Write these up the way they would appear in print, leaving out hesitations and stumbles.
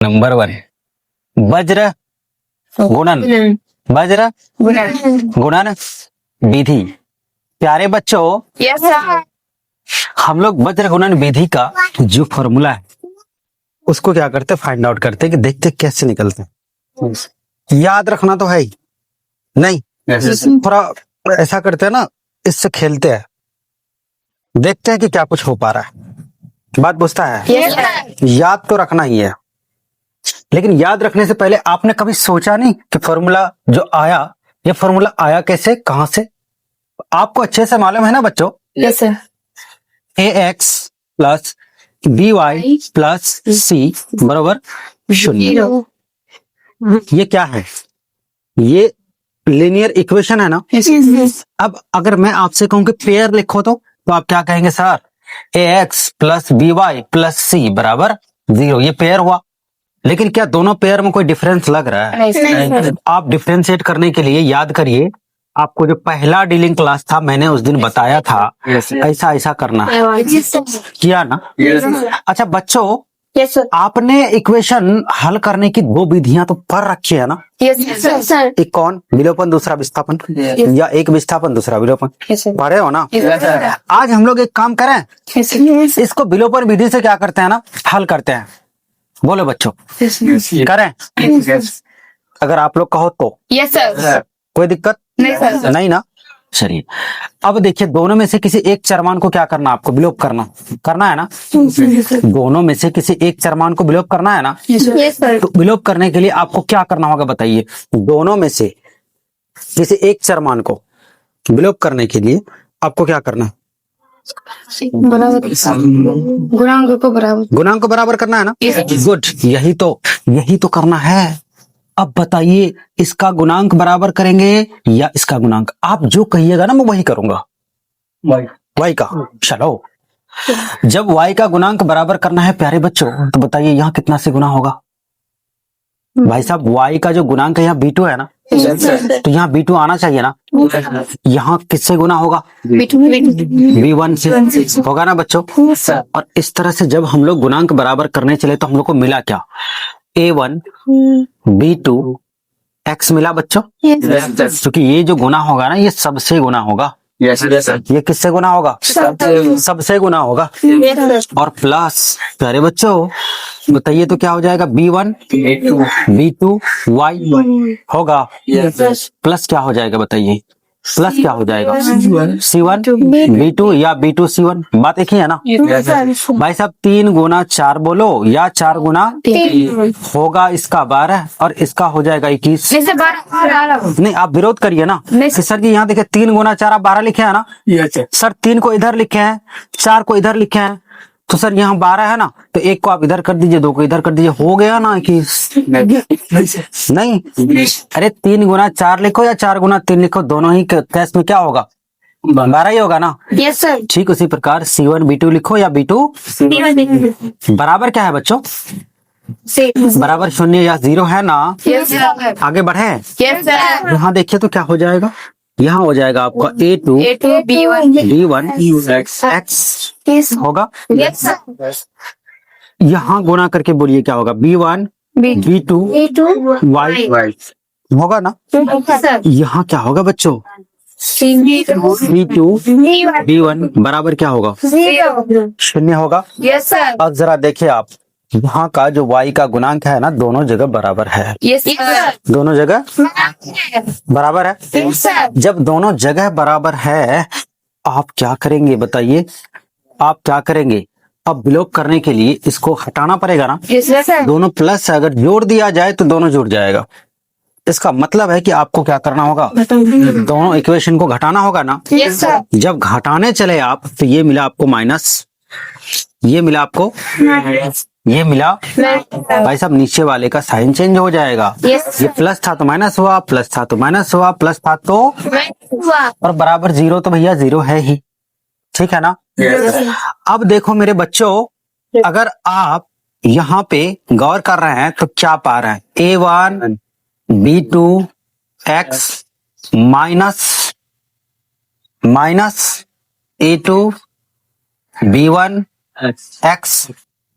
Number 1 वज्र गुणन, वज्र गुणन विधि। प्यारे बच्चों, यस सर। हम लोग वज्र गुणन विधि का जो फॉर्मूला है उसको क्या करते हैं, फाइंड आउट करते हैं कि देखते कैसे निकलते हैं। याद रखना तो है ही नहीं, थोड़ा ऐसा करते हैं ना, इससे खेलते हैं, देखते हैं कि क्या कुछ हो पा रहा है। बात बुझता है? Yes sir. याद तो रखना ही है, लेकिन याद रखने से पहले आपने कभी सोचा नहीं कि फॉर्मूला जो आया, ये फॉर्मूला आया कैसे, कहां से? आपको अच्छे से मालूम है ना बच्चों, yes sir. ax plus by plus c बराबर 0। ये क्या है? ये लीनियर इक्वेशन है ना। अब अगर मैं आपसे कहूं कि पेयर लिखो तो आप क्या कहेंगे sir? ax plus by plus c बराबर 0। ये पेयर हुआ, लेकिन क्या दोनों पेयर में कोई डिफरेंस लग रहा है? नहीं। आप डिफरेंशिएट करने के लिए याद करिए, आपको जो पहला डीलिंग क्लास था मैंने उस दिन बताया था ऐसा ऐसा करना है, किया ना? अच्छा बच्चों, यस सर। आपने इक्वेशन हल करने की दो विधियां तो पढ़ रखी है ना। Yes sir. एक कौन? विलोपन, दूसरा विस्थापन, या एक विस्थापन दूसरा विलोपन, पढ़े हो ना? आज हम लोग एक काम करें, इसको विलोपन विधि से क्या करते हैं ना, हल करते हैं। बोलो बच्चों, करें? अगर आप लोग कहो तो। Yes sir. कोई दिक्कत नहीं सर। नहीं ना? चलिए, अब देखिए, दोनों में से किसी एक चरमान को क्या करना, आपको विलोप करना है ना। दोनों में से किसी एक चरमान को विलोप करना है ना। Yes sir. तो विलोप करने के लिए आपको क्या करना होगा बताइए? दोनों में से किसी एक चरमान को विलोप करने के लिए आपको क्या करना है? बराबर गुणांक को बराबर करना है ना। गुड, यही तो करना है। अब बताइए, इसका गुणांक बराबर करेंगे या इसका गुणांक? आप जो कहिएगा ना मैं वही करूंगा। y का, चलो। जब y का गुणांक बराबर करना है प्यारे बच्चों, तो बताइए यहाँ कितना से गुना होगा? भाई साहब, y का जो गुणांक है यहाँ b2 है ना, तो यहाँ b2 आना चाहिए ना। यहाँ किससे गुना होगा? b1 से होगा ना बच्चों। और इस तरह से जब हम लोग गुणांक बराबर करने चले तो हम लोग को मिला क्या? a1 b2 x मिला बच्चों। क्योंकि ये जो गुना होगा ना, ये सबसे गुना होगा। ये किससे गुना होगा? सबसे गुना होगा। और प्लस, प्यारे बच्चों बताइए तो क्या हो जाएगा? b1 b2 y होगा। प्लस क्या हो जाएगा बताइए? प्लस क्या हो जाएगा? c1 b2 या b2 c1। बात एक ही है ना भाई साहब। 3 गुना 4 बोलो, या 4 गुना होगा इसका 12 और इसका हो जाएगा 21। नहीं, आप विरोध करिए ना कि सर जी यहाँ देखिए 3 गुना 4 आप 12 लिखे हैं ना। सर 3 को इधर लिखे हैं, 4 को इधर लिखे हैं, तो सर यहाँ 12 है ना, तो 1 को आप इधर कर दीजिए, 2 को इधर कर दीजिए, हो गया ना 21। नहीं, अरे 3 गुना 4 लिखो या 4 गुना 3 लिखो, दोनों ही केस में क्या होगा? 12 ही होगा ना। Yes sir. ठीक उसी प्रकार c1 b2 लिखो या b2 बराबर क्या है बच्चों? बराबर 0 या 0 है ना। Yes sir. आगे बढ़े। Yes sir. यहाँ देखिए तो क्या हो जाएगा? यहाँ हो जाएगा आपका a2 b1 x होगा। Yes sir. यहाँ गुना करके बोलिए क्या होगा? b1 b2 y होगा ना। यहाँ क्या होगा बच्चों? b2 b1 बराबर क्या होगा? 0 होगा। Yes sir. अब जरा देखिए आप, यहाँ का जो y का गुणांक है ना, दोनों जगह बराबर है। Yes sir. दोनों जगह बराबर है। Yes sir. जब दोनों जगह बराबर है, आप क्या करेंगे बताइए? आप क्या करेंगे? अब विलोप करने के लिए इसको हटाना पड़ेगा ना। Yes sir. दोनों प्लस से अगर जोड़ दिया जाए तो दोनों जुड़ जाएगा। इसका मतलब है कि आपको क्या करना होगा? दोनों इक्वेशन को घटाना होगा ना। Yes sir. जब घटाने चले आप, तो ये मिला आपको माइनस, ये मिला आपको, ये मिला। भाई साहब नीचे वाले का साइन चेंज हो जाएगा। ये प्लस था तो माइनस हुआ, प्लस था तो माइनस हुआ, प्लस था तो, और बराबर 0 तो भैया 0 है ही। ठीक है ना। अब देखो मेरे बच्चों, अगर आप यहाँ पे गौर कर रहे हैं तो क्या पा रहे हैं? a1 b2 x minus a2 b1 x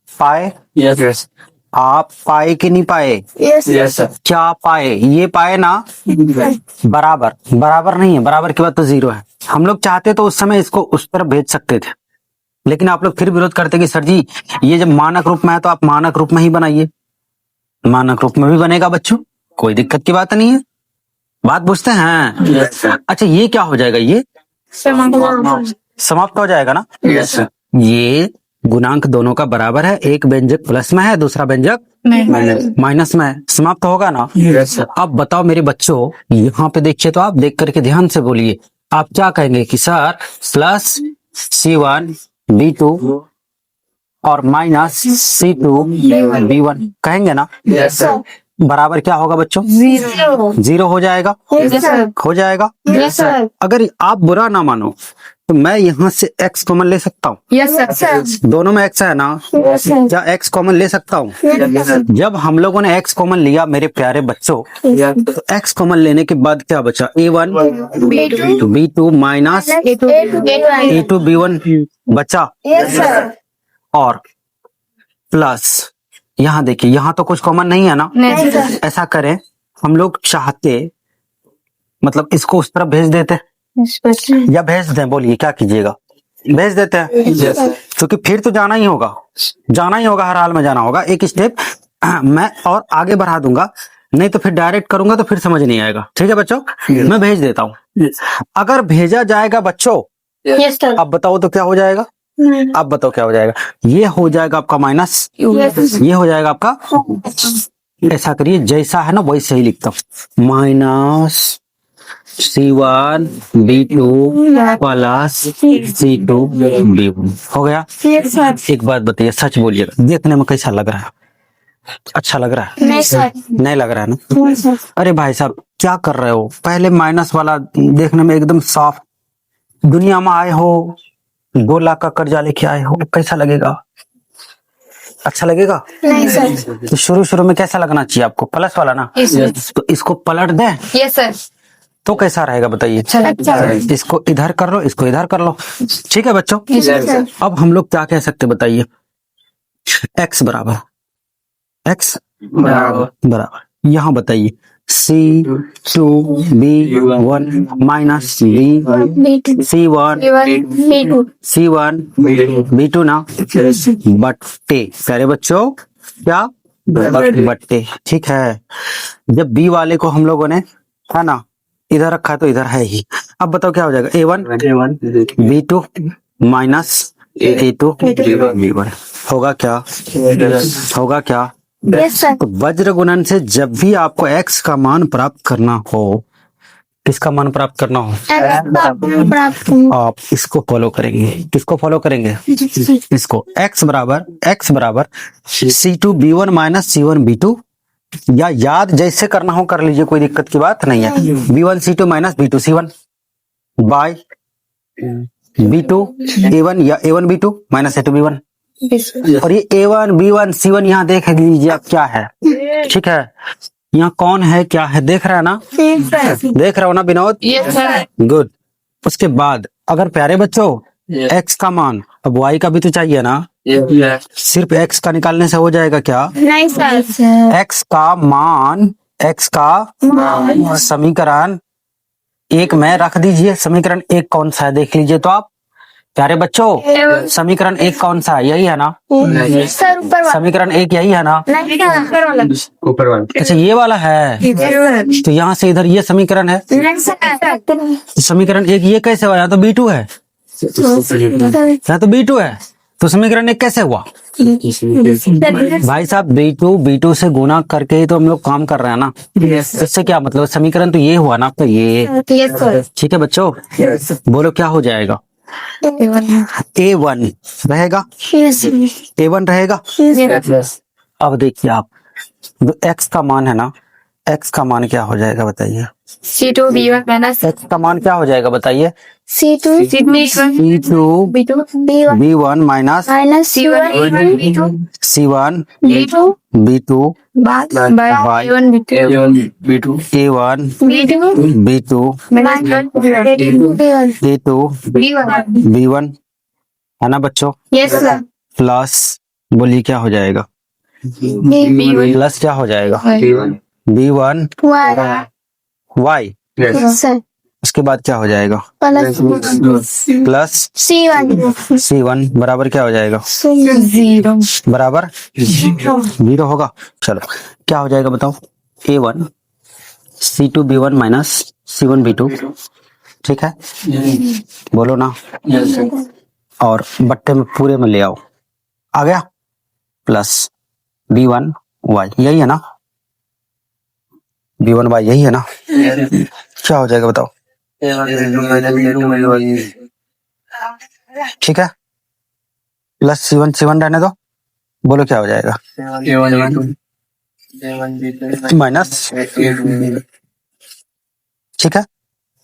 पाए। आप पाए कि नहीं पाए? Yes. Yes, sir. क्या पाए? ये पाए ना, बराबर बराबर नहीं है, बराबर के बाद तो जीरो है। हम लोग चाहते तो उस समय इसको उस तरफ भेज सकते थे, लेकिन आप लोग फिर विरोध करते कि सर जी ये जब मानक रूप में है तो आप मानक रूप में ही बनाइए। मानक रूप में भी बनेगा बच्चों, कोई दिक्कत की बात नहीं है। बात पूछते हैं? Yes, sir. अच्छा ये क्या हो जाएगा? ये समाप्त हो जाएगा ना। Yes, sir. ये गुणांक दोनों का बराबर है, एक व्यंजक प्लस में है, दूसरा व्यंजक माइनस में है, समाप्त होगा ना। Yes, sir. अब बताओ मेरे बच्चों, यहाँ पे देखिए तो आप देख करके ध्यान से बोलिए। आप क्या कहेंगे कि सर प्लस C1 B2 और माइनस C2 B1 कहेंगे ना। Yes, sir. बराबर क्या होगा बच्चों? Zero. जीरो हो जाएगा, Yes, sir. हो जाएगा। Yes, sir. अगर आप बुरा ना मानो तो मैं यहाँ से x कॉमन ले सकता हूँ। Yes, sir. दोनों में x है ना, Yes, sir. क्या x कॉमन ले सकता हूँ? Yes, sir. जब हम लोगों ने x कॉमन लिया मेरे प्यारे बच्चों, Yes, sir. तो x कॉमन लेने के बाद क्या बचा? A1 B2. B2 minus A2 B1 बचा, Yes, sir. और प्लस यहाँ देखिए, यहाँ तो कुछ कॉमन नहीं है ना। Yes, sir. ऐसा करें, हम लोग चाहते मतलब इसको उस तरफ भेज देते या भेज दें, बोलिए क्या कीजिएगा? भेज देते हैं, Yes, sir. क्योंकि फिर तो जाना ही होगा, जाना ही होगा, हर हाल में जाना होगा। एक स्टेप मैं और आगे बढ़ा दूंगा, नहीं तो फिर डायरेक्ट करूंगा तो फिर समझ नहीं आएगा। ठीक है बच्चों, मैं भेज देता हूँ। Yes. अगर भेजा जाएगा बच्चों, Yes, sir. अब बताओ तो क्या हो जाएगा? अब बताओ क्या हो जाएगा? ये हो जाएगा आपका माइनस, Yes. ये हो जाएगा आपका। ऐसा करिए, जैसा है ना वैसे ही लिखता हूँ, minus C1 B2 plus C2 B1 हो गया। Yes, sir. एक बात बताइए, सच बोलिएगा, देखने में कैसा लग रहा है? अच्छा लग रहा है? नहीं सर। नहीं लग रहा है ना? नहीं सर। अरे भाई साहब क्या कर रहे हो? पहले माइनस वाला देखने में एकदम साफ, दुनिया में आए हो, 2 लाख का कर्जा लेके आए हो, कैसा लगेगा? अच्छा लगेगा? नहीं सर। तो शुरू शुरू में कैसा लगना चाहिए आपको? प्लस वाला ना। Yes. तो इसको पलट दें यस सर। तो कैसा रहेगा बताइए? अच्छा। इसको इधर कर लो, इसको इधर कर लो। ठीक है बच्चों, Yes, sir. अब हम लोग क्या कह सकते बताइए? x बराबर बराबर यहाँ बताइए C2 B1 minus C1 B2 ना, बट्टे। प्यारे बच्चों क्या? बट्टे। ठीक है, जब B वाले को हम लोगों ने है ना इधर रखा तो इधर है ही। अब बताओ क्या हो जाएगा? A1 B2 minus A2 B1 होगा क्या? होगा क्या? Yes sir. तो वज्र गुणन से जब भी आपको x का मान प्राप्त करना हो, किसका मान प्राप्त करना हो, आप इसको फॉलो करेंगे। किसको फॉलो करेंगे? इसको। x बराबर C2 B1 minus C1 B2, या याद जैसे करना हो कर लीजिए, कोई दिक्कत की बात नहीं है। B1 C2 minus B2 C1 bye B2 A1 या A1 B2 minus A2 B1। और ये A1 B1 C1 यहाँ देख लीजिए आप क्या है। ठीक है, यहाँ कौन है क्या है देख रहा है ना? देख रहा हो ना विनोद? Yes sir. गुड। उसके बाद अगर प्यारे बच्चों x का मान, अब y का भी तो चाहिए ना, सिर्फ x का निकालने से हो जाएगा क्या? नहीं सर। x का समीकरण 1 में रख दीजिए। समीकरण 1 कौन सा है देख लीजिए तो आप प्यारे बच्चों, समीकरण 1 कौन सा है? यही है ना सर? ऊपर वाला। समीकरण 1 यही है ना? नहीं ऊपर वाला। अच्छा ये वाला है, तो यहाँ से इधर ये समीकरण है। नहीं सर। तो समीकरण 1 ये कैसे हुआ? यहाँ तो B2 है, यहाँ तो B2 है, तो समीकरण 1 कैसे हुआ? भाई साहब B2 से गुना करके ही तो हम लोग काम कर रहे हैं ना। इससे क्या मतलब? समीकरण तो ये हुआ ना, तो ये। Yes sir. ठीक है बच्चों, बोलो क्या हो जाएगा? A1 रहेगा, A1 रहेगा। अब देखिए आप, जो x का मान है ना, x का मान क्या हो जाएगा बताइए? C2 B1 माइनस x का मान क्या हो जाएगा बताइए? C2 C2 B1 minus C1 C1 B2 bye A1 A1 B2 A2 B1 है ना बच्चों? Yes sir. प्लस बोलिए क्या हो जाएगा? B1 प्लस क्या हो जाएगा B1 B1 Y Y, yes उसके बाद क्या हो जाएगा प्लस प्लस C1 C1 बराबर क्या हो जाएगा 0 बराबर 0 होगा। चलो क्या हो जाएगा बताओ A1 C2 B1 minus C1 B2, ठीक है बोलो ना, yes और बट्टे में पूरे में ले आओ, आ गया प्लस B1 Y, यही है ना B1 Y, यही है ना, क्या हो जाएगा बताओ ठीक है प्लस C1 रहने दो, बोलो क्या हो जाएगा माइनस, ठीक है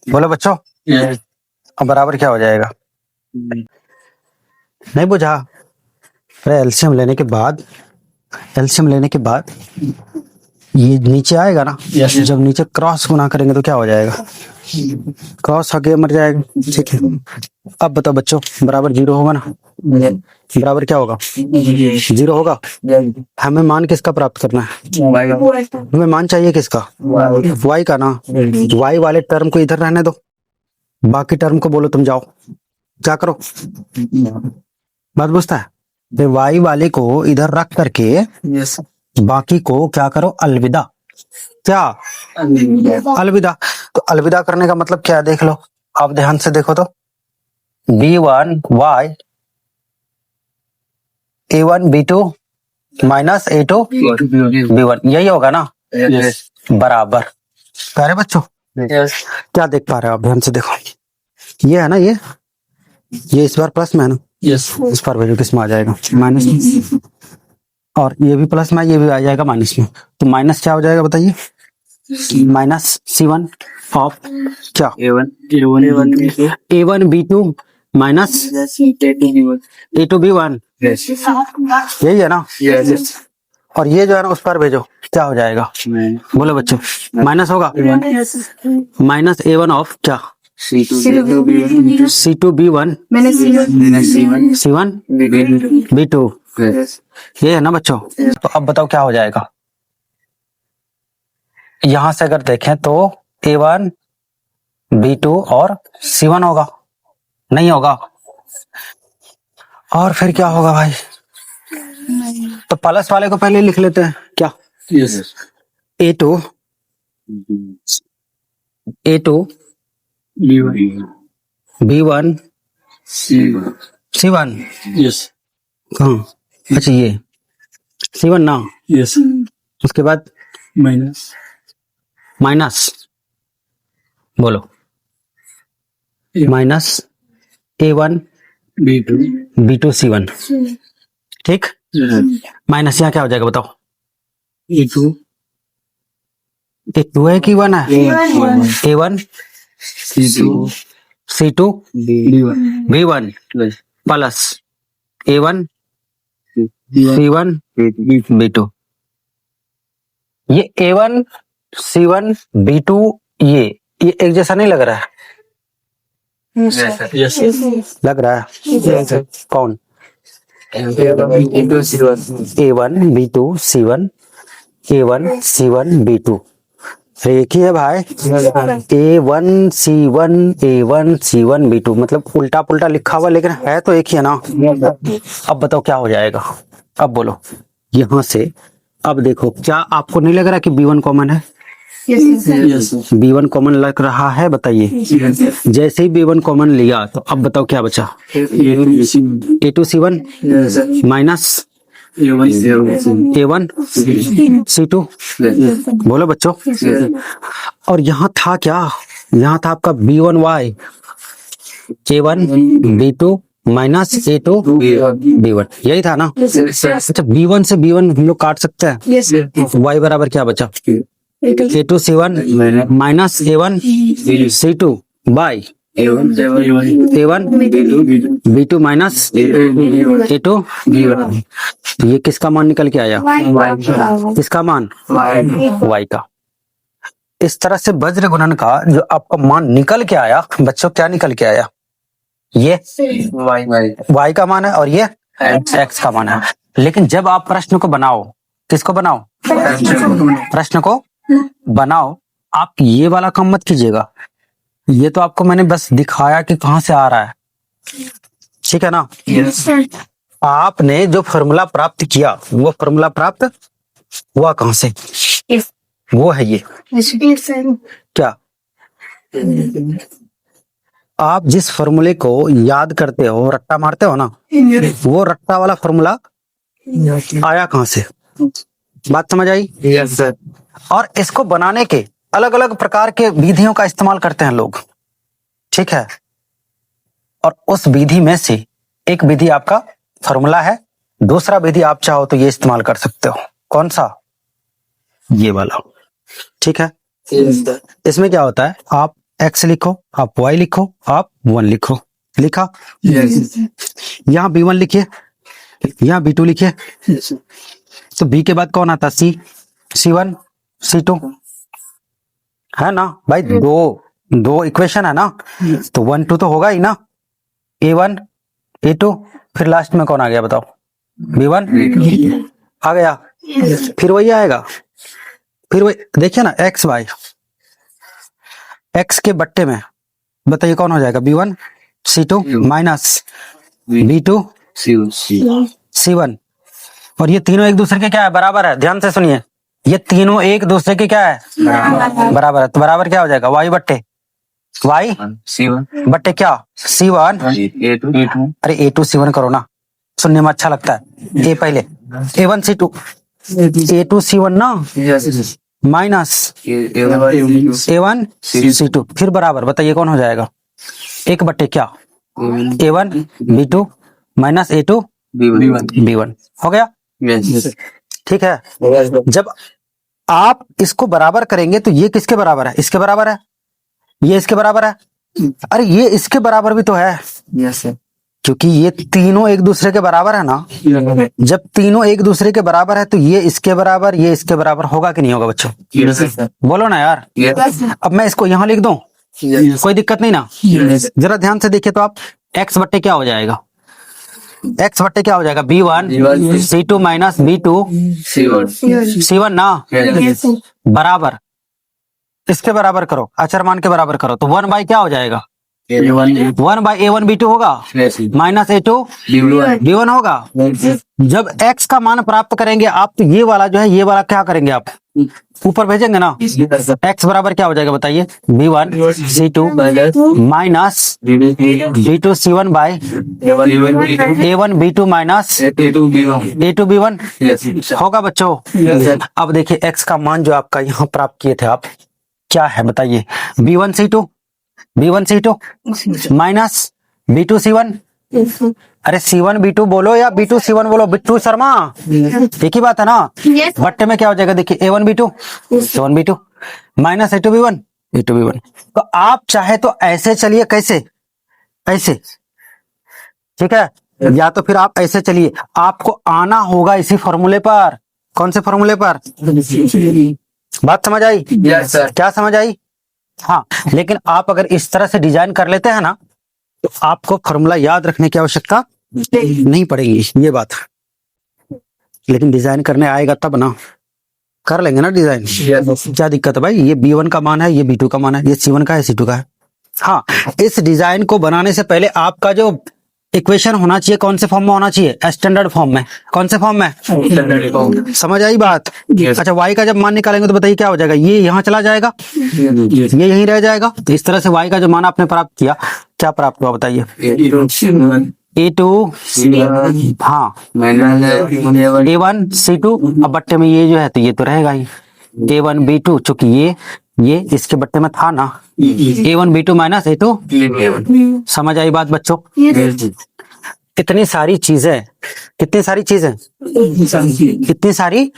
बोलो बच्चों, अब बराबर क्या हो जाएगा नहीं बुझा। अरे एलसीएम लेने के बाद ये नीचे आएगा ना, जब नीचे क्रॉस गुना करेंगे तो क्या हो जाएगा क्रॉस आगे मर जाएगा, ठीक है। अब बताओ बच्चों बराबर 0 होगा ना, बराबर क्या होगा 0 होगा। हमें मान किसका प्राप्त करना है, हमें मान चाहिए किसका y का ना, y वाले टर्म को इधर रहने दो, बाकी टर्म को बोलो तुम जाओ क्या करो, बात बुझता है, तो y वाले को इधर रख करके बाकी को क्या करो अलविदा, क्या अलविदा। तो अलविदा करने का मतलब क्या है देख लो, आप ध्यान से देखो तो B1 Y A1 B2 minus A2 B1, यही होगा ना बराबर। प्यारे बच्चों क्या देख पा रहे हो आप, ध्यान से देखो, ये है ना, ये इस बार प्लस में है ना, इस पर वैल्यू किस में आ जाएगा माइनस में, और ये भी प्लस में, ये भी आ जाएगा माइनस में, तो माइनस क्या हो जाएगा बताइए माइनस C1 ऑफ क्या A1 B2 minus A2 B1, यही है ना, और ये जो है ना उस पर भेजो, क्या हो जाएगा बोलो बच्चों माइनस होगा, माइनस A1 ऑफ क्या C2 B1 C1 B2, ये है ना बच्चों। तो अब बताओ क्या हो जाएगा, यहां से अगर देखें तो A1 B2 और C1 होगा, नहीं होगा, और फिर क्या होगा भाई, तो प्लस वाले को पहले लिख लेते हैं क्या A2 B1 C1, हाँ अच्छा ये C1 ना, उसके बाद माइनस बोलो माइनस A1 B2 C1, ठीक, माइनस यहाँ क्या हो जाएगा बताओ A2 है कि 1 है, A1 C2 B1 plus A1 C1 B2, ये A1 C1 B2 ये एक जैसा नहीं लग रहा है, लग रहा है कौन A1 B2 C1 A1 C1 B2, एक ही है भाई, A1 C1 B2, मतलब उल्टा पुल्टा लिखा हुआ लेकिन है तो एक ही है ना। अब बताओ क्या हो जाएगा, अब बोलो यहां से, अब देखो क्या आपको नहीं लग रहा कि B1 कॉमन है, B1 कॉमन लग रहा है बताइए, जैसे ही B1 कॉमन लिया तो अब बताओ क्या बचा A2 C1 minus A1 C2, बोलो बच्चों, और यहाँ था क्या, यहाँ था आपका B1 Y A1 B2 minus A2 B1, यही था ना। अच्छा B1 से B1 हम लोग काट सकते हैं, Y बराबर क्या बचा A2 C1 minus A1 C2 by A1 B2 minus A2 B1, तो ये किसका मान निकल के आया, किसका मान Y का। इस तरह से वज्र गुणन का जो आपका मान निकल के आया बच्चों, क्या निकल के आया, ये Y का मान है और ये X का मान है। लेकिन जब आप प्रश्न को बनाओ किसको बनाओ? प्रश्न को बनाओ। आप ये वाला काम मत कीजिएगा, ये तो आपको मैंने बस दिखाया कि कहाँ से आ रहा है, ठीक है ना। आपने जो फॉर्मूला प्राप्त किया वो फॉर्मूला प्राप्त हुआ कहाँ से? वो है ये क्या, आप जिस फॉर्मूले को याद करते हो, रट्टा मारते हो ना, वो रट्टा वाला फॉर्मूला आया कहाँ से? बात समझ आई? Yes sir. और इसको बनाने के अलग अलग प्रकार के विधियों का इस्तेमाल करते हैं लोग, ठीक है। और उस विधि में से एक विधि आपका फॉर्मूला है, दूसरा विधि आप चाहो तो ये इस्तेमाल कर सकते हो। कौन सा? ये वाला, ठीक है। इसमें क्या होता है, आप x लिखो, आप y लिखो, आप 1 लिखो। लिखा? यहाँ b1 लिखिए, यहाँ b2 लिखिए। तो b के बाद कौन आता? c, c1, c2, है ना भाई। दो इक्वेशन है ना, तो 1 2 तो होगा ही ना। a1 a2, फिर लास्ट में कौन आ गया बताओ? b1 आ गया। फिर वही आएगा, फिर वही देखिए ना, x y, x के बट्टे में बताइए कौन हो जाएगा? b1 c2 minus b2 c1। और ये तीनों एक दूसरे के क्या है? बराबर है। ध्यान से सुनिए, ये तीनों एक दूसरे के क्या है? बराबर है। तो बराबर क्या हो जाएगा? y बट्टे y बट्टे क्या? c1। अरे a2 c1 करो ना, सुनने में अच्छा लगता है। a पहले a1 c2, a2 c1 ना, माइनस a1 c2, फिर बराबर। बताइए कौन हो जाएगा? एक बट्टे क्या? a1 b2 minus a2 b1 हो गया, ठीक है। जब आप इसको बराबर करेंगे तो ये किसके बराबर है? इसके बराबर है। ये इसके बराबर है। अरे ये इसके बराबर भी तो है, क्योंकि ये तीनों एक दूसरे के बराबर है ना। जब तीनों एक दूसरे के बराबर है तो ये इसके बराबर, ये इसके बराबर होगा कि नहीं होगा बच्चों? बोलो ना यार। अब मैं इसको यहाँ लिख दूं, कोई दिक्कत नहीं ना। जरा ध्यान से देखिए तो आप, x बट्टे क्या हो जाएगा? x बट्टे क्या हो जाएगा? b1 c2 minus b2 c1 ना, बराबर इसके बराबर करो, अचरमान के बराबर करो, तो 1 बाई क्या हो जाएगा? 1 बाई a1 b2 होगा माइनस a2 b1 होगा। जब x का मान प्राप्त करेंगे आप, तो ये वाला जो है, ये वाला क्या करेंगे आप? ऊपर भेजेंगे ना। x बराबर क्या हो जाएगा बताइए? b1 c2 minus b2 c1 by a1 b2 minus a2 b1 होगा बच्चों। अब देखिए x का मान जो आपका यहाँ प्राप्त किए थे आप, क्या है बताइए? b1 c2 minus b2 c1। अरे c1 b2 बोलो या b2 c1 बोलो, बिट्टू शर्मा, एक ही बात है ना। बट्टे में क्या हो जाएगा? देखिए a1 b2 minus a2 b1। तो आप चाहे तो ऐसे चलिए, कैसे? ऐसे, ठीक है। या तो फिर आप ऐसे चलिए, आपको आना होगा इसी फॉर्मूले पर। कौन से फॉर्मूले पर? बात समझ आई? Yes sir. क्या समझ आई? हाँ, लेकिन आप अगर इस तरह से डिजाइन कर लेते हैं ना, तो आपको फॉर्मूला याद रखने की आवश्यकता नहीं पड़ेगी, ये बात। लेकिन डिजाइन करने आएगा तब ना, कर लेंगे ना डिजाइन। क्या दिक्कत है भाई? ये b1 का मान है, ये b2 का मान है, ये c1 का है, c2 का है। हाँ, इस डिजाइन को बनाने से पहले आपका जो इक्वेशन होना चाहिए, कौन से फॉर्म में होना चाहिए? स्टैंडर्ड फॉर्म में। कौन से फॉर्म में? समझ आई बात? अच्छा, y का जब मान निकालेंगे तो बताइए क्या हो जाएगा? ये यहाँ चला जाएगा, ये यहीं रह जाएगा। तो इस तरह से y का जो मान आपने प्राप्त किया, क्या प्राप्त हुआ बताइए? a2 हाँ a1 c2। अब बट्टे में ये जो है तो ये तो रहेगा ही, a1 b2, चूंकि ये इसके बट्टे में था ना, a1 b2 माइनस a2। समझ आई बात बच्चों? इतनी सारी चीजें, कितनी सारी चीजें, कितनी सारी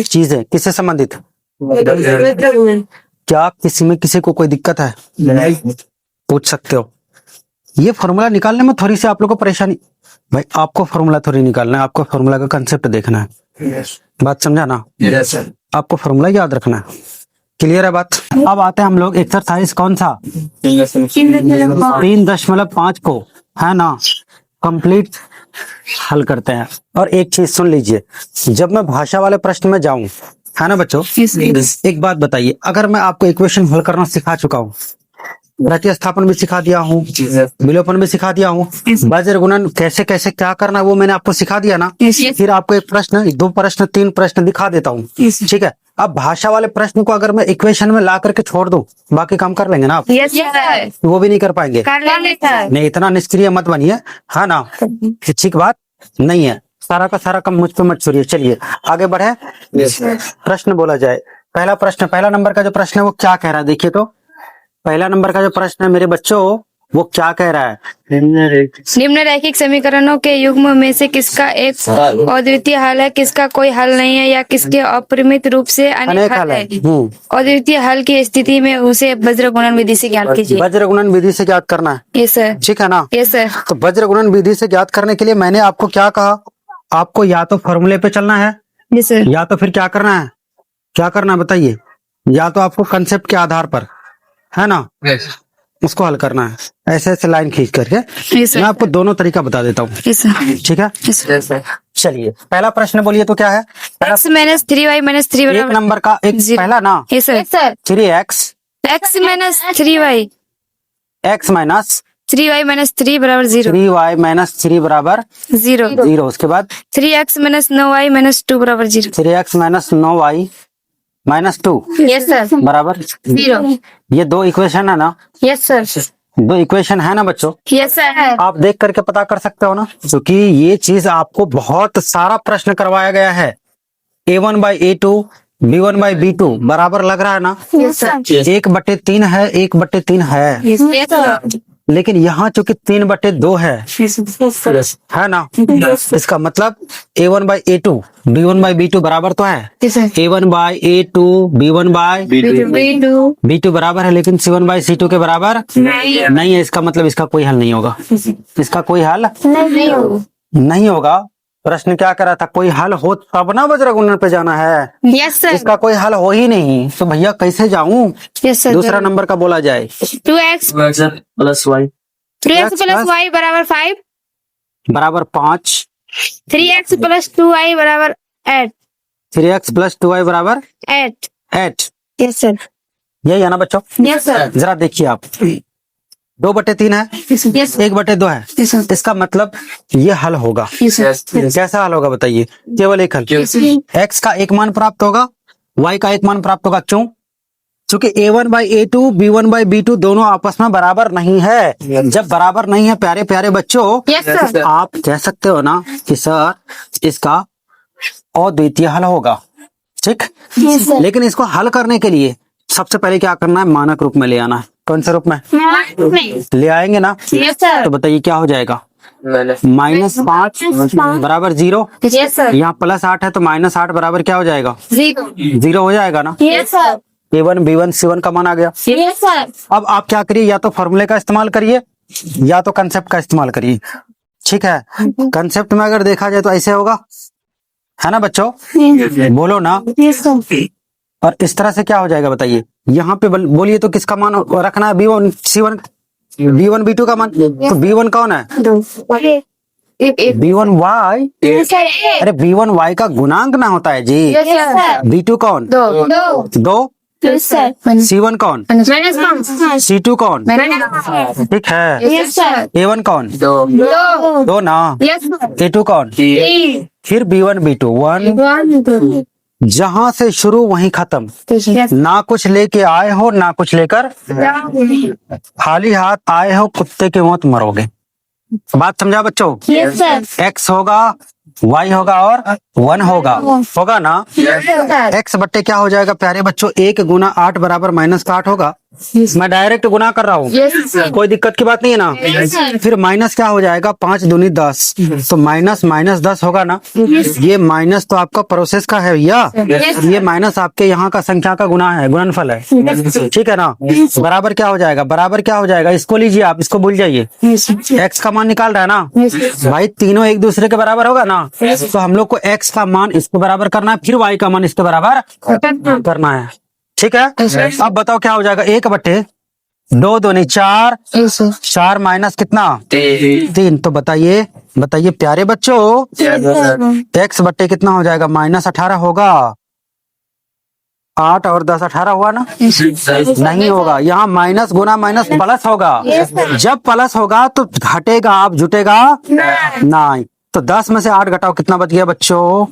चीजें किससे संबंधित? क्या किसी में किसी को कोई दिक्कत है? पूछ सकते हो। ये फॉर्मूला निकालने में थोड़ी सी आप लोगों को परेशानी, भाई आपको फॉर्मूला थोड़ी निकालना है, आपको फॉर्मूला का कंसेप्ट देखना है। बात समझा ना? आपको फॉर्मूला याद रखना है। क्लियर है बात? अब आते हैं हम लोग एक्सरसाइज कौन सा? 3.5 को, है ना, कंप्लीट हल करते हैं। और एक चीज सुन लीजिए, जब मैं भाषा वाले प्रश्न में जाऊं, है ना बच्चों, एक बात बताइए, अगर मैं आपको इक्वेशन हल करना सिखा चुका हूँ, प्रतिस्थापन भी सिखा दिया हूँ, विलोपन भी सिखा दिया हूँ, वज्र गुणन कैसे कैसे क्या करना है वो मैंने आपको सिखा दिया ना, फिर आपको एक प्रश्न, दो प्रश्न, तीन प्रश्न दिखा देता हूँ, ठीक है। अब भाषा वाले प्रश्न को अगर मैं इक्वेशन में ला करके छोड़ दूं, बाकी काम कर लेंगे ना आप? यस सर, वो भी नहीं कर पाएंगे। कर लेंगे सर। नहीं, इतना निष्क्रिय मत बनिए, है ना, ठीक बात नहीं है। सारा का सारा काम मुझ पे मत छोड़िए। चलिए आगे बढ़े, प्रश्न बोला जाए। पहला प्रश्न, पहला नंबर का जो प्रश्न है वो क्या कह रहा है, देखिए तो पहला नंबर का जो प्रश्न है मेरे बच्चों वो क्या कह रहा है? निम्नलिखित समीकरणों के युग्म में से किसका एक अद्वितीय हल है, किसका कोई हल नहीं है, या किसके अपरिमित रूप से अनेक हल है। अद्वितीय हल की स्थिति में उसे वज्र गुणन विधि से ज्ञात कीजिए। वज्र गुणन विधि से ज्ञात करना है, यस सर। ठीक है ना? Yes sir. तो वज्र गुणन विधि से ज्ञात करने के लिए मैंने आपको क्या कहा, आपको या तो फॉर्मूले पे चलना है, यस सर। या तो फिर क्या करना है, क्या करना है बताइए, या तो आपको कंसेप्ट के आधार पर, है ना, उसको हल करना है, ऐसे ऐसे लाइन खींच करके। Yes sir. मैं आपको दोनों तरीका बता देता हूँ, यस सर। ठीक है। Yes sir. चलिए पहला प्रश्न बोलिए तो क्या है? x माइनस 3y माइनस 3 एक नंबर का एक जीरो। पहला ना, yes sir. 3x, x minus 3y, x minus 3y minus 3 बराबर 0 3y माइनस 3 बराबर 0, 0। उसके बाद 3x माइनस 9y माइनस 2 बराबर 0। 3x minus 9y minus 2 yes sir. बराबर 0। ये दो इक्वेशन है ना, यस सर। दो इक्वेशन है ना बच्चों, यस सर। आप देख करके पता कर सकते हो ना, क्योंकि ये चीज आपको बहुत सारा प्रश्न करवाया गया है। a1 by a2 b1 by b2 बराबर लग रहा है ना, यस सर। 1/3 है, 1/3 है, यस सर। लेकिन यहाँ चूंकि 3/2 है ना, इसका मतलब a1 by a2 b1 by b2 बराबर तो है, a1 by a2 b1 by b2 बराबर है, लेकिन c1 बाई c2 के बराबर नहीं है। इसका मतलब इसका कोई हल नहीं होगा, इसका कोई हल नहीं होगा। प्रश्न क्या कर रहा था, कोई हल हो तब ना वज्र गुणन पे जाना है, यस सर। इसका कोई हल हो ही नहीं तो भैया कैसे जाऊं? Yes sir. दूसरा नंबर का बोला जाए, 2x plus Y, 3x plus y बराबर 5, बराबर 5, 3x प्लस 2y बराबर 8। 3x प्लस 2y बराबर 8। 8। Yes sir. यही है ना बच्चों? Yes sir. जरा देखिए आप, 2/3 है, यस 1/2 है, इसका मतलब ये हल होगा। कैसा हल होगा बताइए? केवल एक हल, x का एक मान प्राप्त होगा, y का एक मान प्राप्त होगा। क्यों? क्योंकि a1 by a2 b1 by b2 दोनों आपस में बराबर नहीं है। जब बराबर नहीं है प्यारे प्यारे बच्चों, यस सर। आप कह सकते हो ना कि सर इसका अद्वितीय हल होगा, ठीक। लेकिन इसको हल करने के लिए सबसे पहले क्या करना है, मानक रूप में ले आना है। कौन से रूप में ले आएंगे ना? Yes sir. तो बताइए क्या हो जाएगा, -5 बराबर 0। Yes sir. यहाँ +8 है तो -8 बराबर क्या हो जाएगा? 0 हो जाएगा ना। Yes sir. a1 b1 c1 का मान आ गया। Yes sir. अब आप क्या करिए, या तो फॉर्मूले का इस्तेमाल करिए या तो कंसेप्ट का इस्तेमाल करिए, ठीक है। कंसेप्ट में अगर देखा जाए तो ऐसे होगा, है ना बच्चों? बोलो ना। Yes sir. और इस तरह से क्या हो जाएगा बताइए, यहाँ पे बोलिए तो किसका मान रखना है, b1 c1 b1 b2 का मान। तो b1 कौन है? b1 y, अरे b1 y का गुणांक ना होता है जी। b2 कौन? 2। c1 कौन? c2 कौन? ठीक है। a1 कौन? 2 ना। a2 कौन? फिर b1 b2 1, जहां से शुरू वहीं खत्म, ना कुछ लेके आए हो ना कुछ लेकर, खाली हाथ आए हो कुत्ते के मौत मरोगे। बात समझा बच्चों? x होगा, y होगा और 1 होगा ना। x बट्टे क्या हो जाएगा प्यारे बच्चों, 1 गुना 8 बराबर -8 होगा। मैं डायरेक्ट गुना कर रहा हूँ, कोई दिक्कत की बात नहीं है ना। फिर माइनस क्या हो जाएगा, 5 दूनी 10, तो -10 होगा ना। ये माइनस तो आपका प्रोसेस का है भैया, ये माइनस आपके यहाँ का संख्या का गुना है, गुणनफल है, ठीक है ना। बराबर क्या हो जाएगा, बराबर क्या हो जाएगा, इसको लीजिए आप, इसको भूल जाइए। x का मान निकाल रहा है ना भाई, तीनों एक दूसरे के बराबर होगा ना, तो हम लोग को x का मान इसके बराबर करना है, फिर y का मान इसके बराबर करना है, ठीक है। अब बताओ क्या हो जाएगा, 1/, 2 दूनी 4, 4 माइनस कितना 3। तो बताइए बताइए प्यारे बच्चों, x बट्टे कितना हो जाएगा, -18 होगा। 8 और 10 18 हुआ ना, नहीं होगा। यहाँ माइनस गुना माइनस प्लस होगा। जब प्लस होगा तो घटेगा, आप जुटेगा नहीं। तो 10 में से 8 घटाओ, कितना बच गया बच्चों,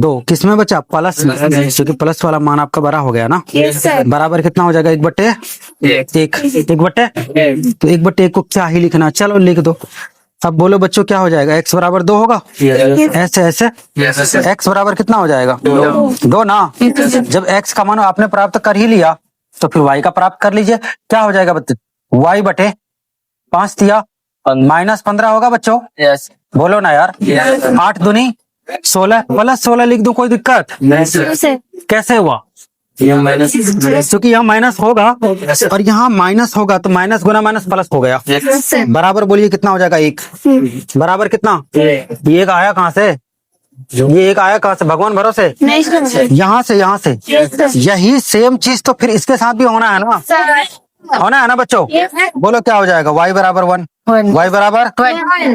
2। किस में बचा, प्लस में, क्योंकि प्लस वाला मान आपका बड़ा हो गया ना। बराबर कितना हो जाएगा, 1/1। 1/1 तो 1/1 को क्या ही लिखना, चलो लिख दो। अब बोलो बच्चों क्या हो जाएगा, x बराबर 2 होगा। ऐसे ऐसे x बराबर कितना हो जाएगा, 2 ना। जब x का मान आपने प्राप्त कर ही लिया तो फिर y का प्राप्त कर लीजिए। क्या हो जाएगा बच्चे, y/5 दिया, -15 होगा बच्चों। बोलो ना यार। 8 दूनी 16, +16 लिख दो, कोई दिक्कत कैसे हुआ, क्योंकि यहाँ माइनस होगा और यहाँ माइनस होगा, तो माइनस गुना माइनस प्लस हो गया। बराबर बोलिए कितना हो जाएगा, 1। बराबर कितना, ये 1 आया कहाँ से, ये 1 आया कहाँ से, भगवान भरोसे, यहाँ से यही सेम चीज तो फिर इसके साथ भी होना है ना, होना है ना बच्चों। बोलो क्या हो जाएगा, y बराबर 1, y बराबर,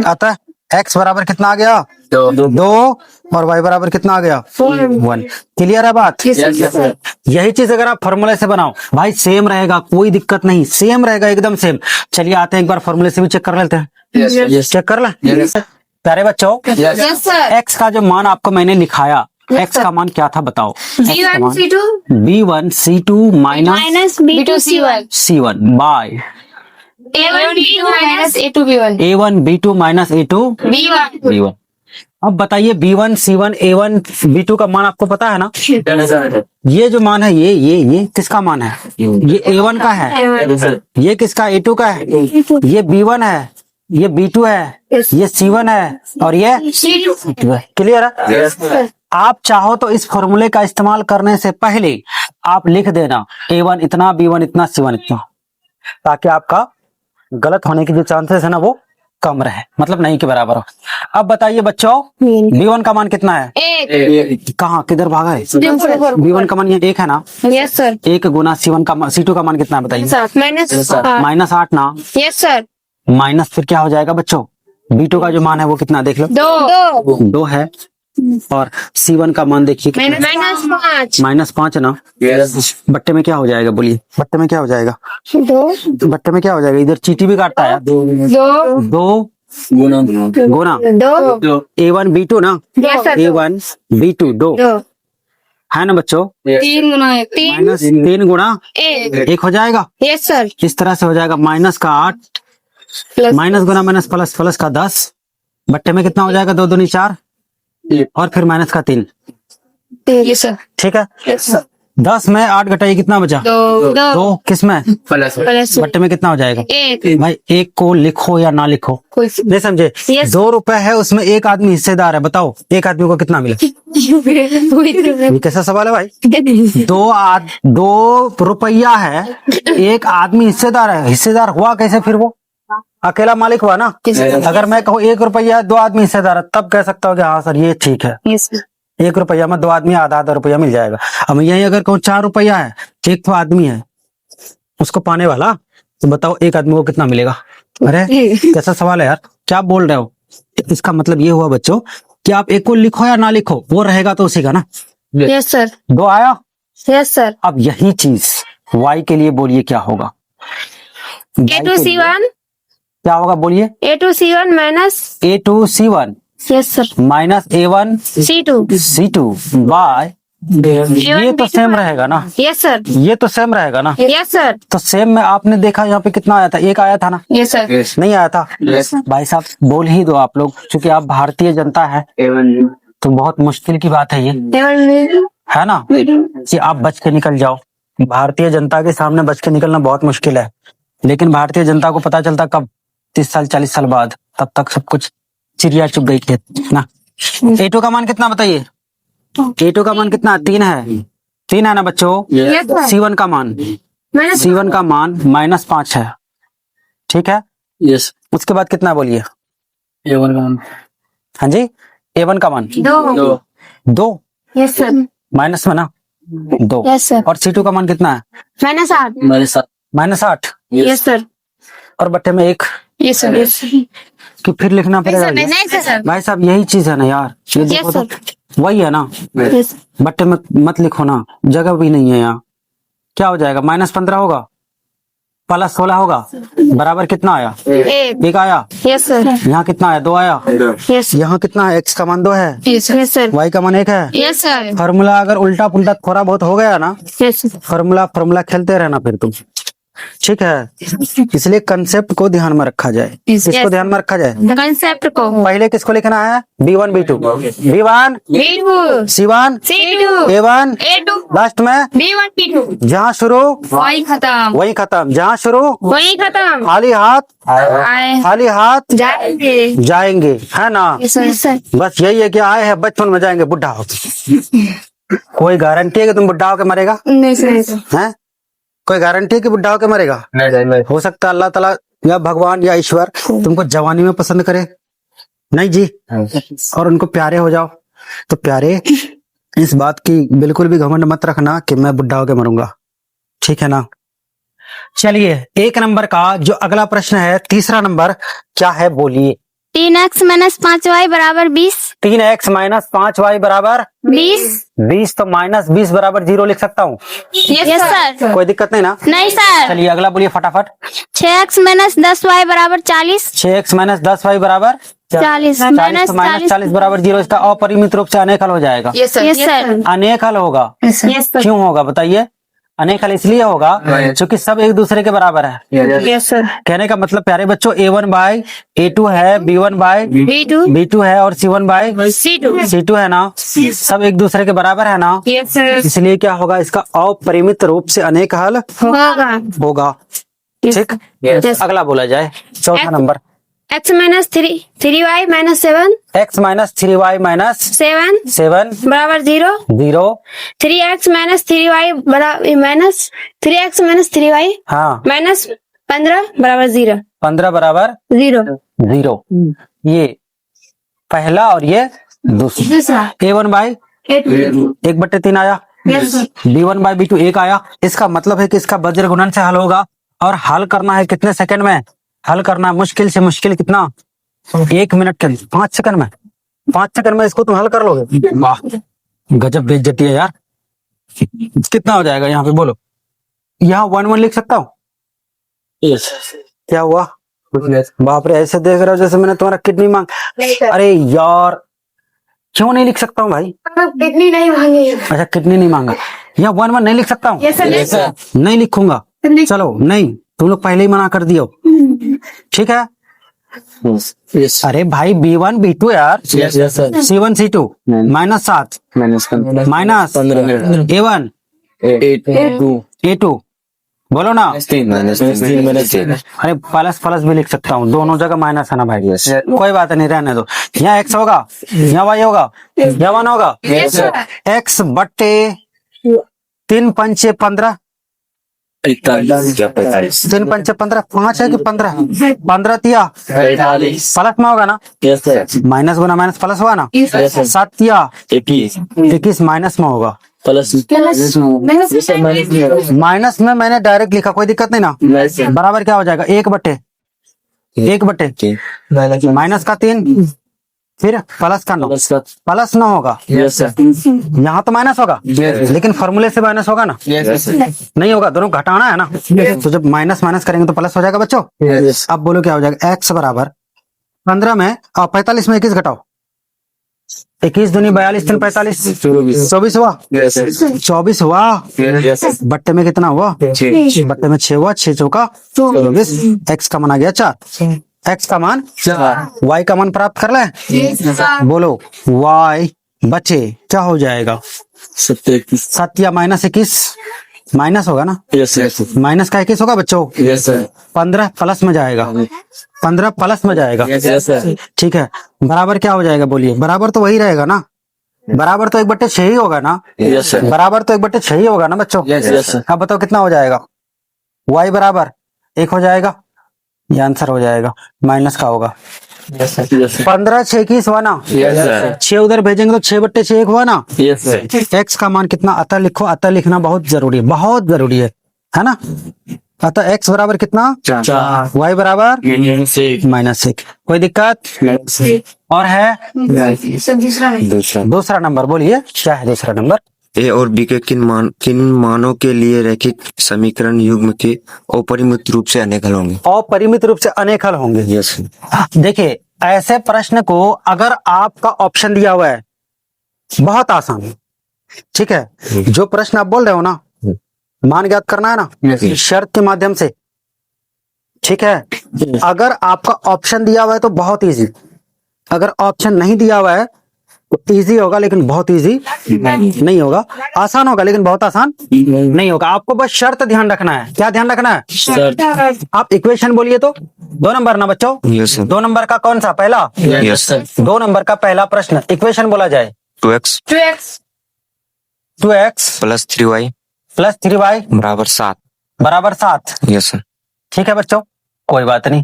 अतः x बराबर कितना आ गया, 2 और y बराबर कितना आ गया, 1। क्लियर है बात। यही चीज अगर आप फॉर्मूले से बनाओ भाई, सेम रहेगा, कोई दिक्कत नहीं, सेम रहेगा, एकदम सेम। चलिए आते हैं एक बार फॉर्मूले से भी चेक कर लेते हैं। चेक कर ले प्यारे बच्चों। x का जो मान आपको मैंने लिखाया, x का मान क्या था बताओ, B1 C2 minus C1 bye A1 B2 minus A2 B1। अब बताइए B1 C1 A1 B2 का मान आपको पता है ना। ये जो मान है ये किसका मान है, ये A1 का है, ये किसका A2 का है, ये B1 है, ये B2 है, ये C1 है और ये C2। क्लियर है। आप चाहो तो इस फॉर्मूले का इस्तेमाल करने से पहले आप लिख देना A1 इतना, B1 इतना, C1 इतना, ताकि आपका गलत होने की जो चांसेस है ना वो कम रहे, मतलब नहीं के बराबर हो। अब बताइए बच्चों, B1 का मान कितना है, कहाँ किधर भागा है, B1 का मान ये 1 है ना। Yes sir. 1 गुना C2 का मान कितना है बताइए, -8 ना। Yes sir. माइनस फिर क्या हो जाएगा बच्चों, B2 का जो मान है वो कितना देख लो, 2 है। और C1 का मान देखिए -5 है ना। बट्टे में क्या हो जाएगा, बोलिए बट्टे में क्या हो जाएगा, 2 बट्टे में क्या हो जाएगा, इधर चीटी भी काटता है, 2 गुना A1 B2 ना, A1 B2 2 है ना बच्चों, 3 गुना माइनस 3 गुना 1 हो जाएगा। Yes sir. इस तरह से हो जाएगा, -8 माइनस गुना माइनस प्लस, प्लस का 10 बट्टे में कितना हो जाएगा, 2 दूनी 4 और फिर माइनस का 3। Yes sir. ठीक है। 10 में 8 घटाइए कितना बचा, 2 किस में प्लस बट्टे में कितना हो जाएगा, 1। भाई 1 को लिखो या ना लिखो नहीं समझे। Yes. 2 रुपए है, उसमें 1 आदमी हिस्सेदार है, बताओ 1 आदमी को कितना मिला। ये कैसा सवाल है भाई, 2 रुपया है, 1 आदमी हिस्सेदार है, हिस्सेदार हुआ कैसे फिर, वो अकेला मालिक हुआ ना। अगर मैं कहूँ 1 रुपया 2 आदमी हिस्सेदार है, तब कह सकता हूँ कि हाँ सर ये ठीक है। 1 रुपया में 2 आदमी आधा रुपया मिल जाएगा। अब यही अगर कहूँ 4 रुपया है, 1 तो आदमी है उसको पाने वाला, तो बताओ 1 आदमी को कितना मिलेगा। अरे कैसा सवाल है यार, क्या बोल रहे हो। इसका मतलब ये हुआ बच्चों कि आप 1 को लिखो या ना लिखो, वो रहेगा तो उसी का ना। Yes sir. 2 आया। Yes sir. अब यही चीज y के लिए बोलिए क्या होगा, A2 C1 क्या होगा बोलिए, A2 C1 minus A2 C1 yes sir minus A1 C2 by, ये तो सेम रहेगा ना। Yes sir. ये तो सेम रहेगा ना। Yes sir. तो सेम में आपने देखा यहाँ पे कितना आया था, 1 आया था ना। Yes sir. नहीं आया था। भाई साहब बोल ही दो आप लोग, क्योंकि आप भारतीय जनता है तो बहुत मुश्किल की बात है ये, है ना, कि आप बच के निकल जाओ। भारतीय जनता के सामने बच के निकलना बहुत मुश्किल है, लेकिन भारतीय जनता को पता चलता कब, 30 साल 40 साल बाद, तब तक सब कुछ चिड़िया चुग गई खेत ना। A2 का मान कितना बताइए, A2 का मान कितना, 3 है, 3 है ना बच्चों। C1 का मान, C1 का मान -5 है, ठीक है। यस। उसके बाद कितना बोलिए, A1 का मान, हाँ जी A1 का मान 2। Yes sir. माइनस में ना 2। Yes sir. और C2 का मान कितना है, -8। यस सर, और बट्टे में 1 यस सर, यस कि फिर लिखना पड़ेगा ये? सर, भाई साहब यही चीज है ना यार, ये देखो तो वही है ना, यस बट्टे में मत लिखो ना, जगह भी नहीं है यहाँ। क्या हो जाएगा, -15 होगा, +16 होगा, बराबर कितना आया, 1 आया। यस सर, यहाँ कितना आया, 2 आया। यस यहाँ कितना है, x का मान 2 है, यस सर, y का मान 1 है। यस सर, फार्मूला अगर उल्टा पुल्टा थोड़ा बहुत हो गया ना, यस फार्मूला खेलते रहना फिर तुम, ठीक है। इसलिए कंसेप्ट को ध्यान में रखा जाए, इसको ध्यान में रखा जाए। कंसेप्ट को पहले किसको लिखना है, B1 B2 B1 B2 C1 C2 A1 A2 last में B1 B2 जहाँ शुरू वही खत्म, वही खत्म, जहाँ शुरू वही खत्म, खाली हाथ आए जाएंगे, जाएंगे, है ना। यस सर, बस यही है कि आए हैं बचपन में, जाएंगे बुढ़ा हो। कोई गारंटी है कि तुम बुढ़ा होके मरेगा, नहीं सर, हैं? कोई गारंटी है कि बुढ़ा होके मरेगा? नहीं। हो सकता है अल्लाह ताला या भगवान या ईश्वर तुमको जवानी में पसंद करे, नहीं जी, और उनको प्यारे हो जाओ। तो प्यारे, इस बात की बिल्कुल भी घमंड मत रखना कि मैं बुढ़ा होके मरूंगा, ठीक है ना। चलिए 1 नंबर का जो अगला प्रश्न है, तीसरा नंबर क्या है बोलिए। 3x - 5y = 20। 3x - 5y बराबर 20, तो -20 बराबर 0 लिख सकता हूँ, यस सर। कोई दिक्कत नहीं ना। नहीं सर। चलिए अगला बोलिए फटाफट। 6x - 10y = 40। 6x - 10y बराबर 40 40, तो -40 बराबर 0, इसका अपरिमित रूप से अनेक हल हो जाएगा। Yes sir, yes sir. अनेक हल होगा, यस सर, क्यों होगा बताइए। अनेक हल इसलिए होगा क्योंकि सब एक दूसरे के बराबर है। यस सर, कहने का मतलब प्यारे बच्चों, A1/A2 है, B1/B2 B2 है और C1/C2 C2 है ना, सब एक दूसरे के बराबर है ना। यस सर, इसलिए क्या होगा, इसका अपरिमित रूप से अनेक हल होगा, ठीक। Yes. अगला बोला जाए, चौथा number. x - 3y - 7 x - 3y - 7 बराबर 0। 0, 3x - 3y minus 3x - 3y हाँ माइनस 15 बराबर 0। 15 बराबर 0। ये पहला और ये दूसरा। A1/, A2 1/3 आया, यस सर, B1/B2 1 आया। इसका मतलब है कि इसका वज्र गुणन से हल होगा, और हल करना है कितने सेकंड में, हल करना है मुश्किल से मुश्किल कितना, 1 मिनट के 5 सेकंड में, 5 सेकंड में इसको तुम हल कर लोगे। वाह, गजब बेइज्जती है यार। कितना हो जाएगा यहाँ पे बोलो। यहाँ 1 लिख सकता हूँ, क्या हुआ, बाप रे, ऐसे देख रहे हो जैसे मैंने तुम्हारा किडनी मांग। अरे यार, क्यों नहीं लिख सकता हूँ भाई। कितनी नहीं मांगी। अच्छा, किडनी नहीं मांगा, यहाँ 1 नहीं लिख सकता हूँ। यस सर, नहीं लिखूंगा, चलो नहीं, तुम लोग पहले ही मना कर दियो, ठीक है। अरे भाई B1 B2 यार, C1 C2 -7 minus A1 A2 बोलो ना। अरे प्लस भी लिख सकता हूँ, दोनों जगह माइनस है ना भाई, कोई बात नहीं, रहने दो। यहाँ x होगा, यहाँ y होगा, यहाँ 1 होगा। x बट्टे 3 पंचे 15, 3 पंचे 15, 5 है कि 15, 15 तिया प्लस में होगा ना, माइनस गुना माइनस प्लस हुआ ना, 7 तिया 21 माइनस में होगा। माइनस में मैंने डायरेक्ट लिखा, कोई दिक्कत नहीं ना। बराबर क्या हो जाएगा, 1 बट्टे माइनस का 3, फिर प्लस का 9, प्लस 9 होगा। यहाँ तो माइनस होगा, लेकिन फॉर्मूले से माइनस होगा ना, नहीं होगा, दोनों घटाना है ना। तो जब माइनस माइनस करेंगे तो प्लस हो जाएगा बच्चों। अब बोलो क्या हो जाएगा, x बराबर 15 में 45 में 21 घटाओ, 21 दूनी 42 3 45 24 हुआ, 24 हुआ। बट्टे में कितना हुआ, बट्टे में 6 हुआ, 6 चौका 24। x का मान आ गया 4, x का मान 4, y का मान प्राप्त कर ले। बोलो y बचे क्या हो जाएगा, 7 या -21 माइनस होगा ना, माइनस का 21 होगा बच्चों। 15 प्लस में जाएगा, 15 प्लस में जाएगा, ठीक है। बराबर क्या हो जाएगा बोलिए, बराबर तो वही रहेगा ना, बराबर तो 1/6 ही होगा ना, बराबर तो 1/6 ही होगा ना बच्चों। अब बताओ कितना हो जाएगा, y बराबर 1 हो जाएगा, ये आंसर हो जाएगा, माइनस का होगा। 15 6 21 हुआ ना, 6 उधर भेजेंगे तो 6/6 1 हुआ ना। x का मान कितना, अतः लिखो, अतः लिखना बहुत जरूरी है, बहुत जरूरी है ना। अतः x बराबर कितना, y बराबर -6। कोई दिक्कत और है? दूसरा नंबर बोलिए, क्या है दूसरा नंबर? ए और बी के किन मानों के लिए रैखिक समीकरण युग्म के अपरिमित रूप से अनेक हल होंगे? अपरिमित रूप से अनेक हल होंगे। यस। देखिए, ऐसे प्रश्न को अगर आपका ऑप्शन दिया हुआ है, बहुत आसान है, ठीक है। जो प्रश्न आप बोल रहे हो ना, मान ज्ञात करना है ना शर्त के माध्यम से, ठीक है। अगर आपका ऑप्शन दिया हुआ है तो बहुत इजी, अगर ऑप्शन नहीं दिया हुआ है तो इजी होगा लेकिन बहुत इजी नहीं होगा, आसान होगा लेकिन बहुत आसान नहीं होगा। आपको बस शर्त ध्यान रखना है। क्या ध्यान रखना है? आप इक्वेशन बोलिए तो 2 नंबर ना बच्चों, यस सर। 2 नंबर का कौन सा पहला? Yes sir. 2 नंबर का पहला प्रश्न इक्वेशन बोला जाए 2x 2x plus 3y plus 3y बराबर 7। Yes sir. ठीक है बच्चों, कोई बात नहीं।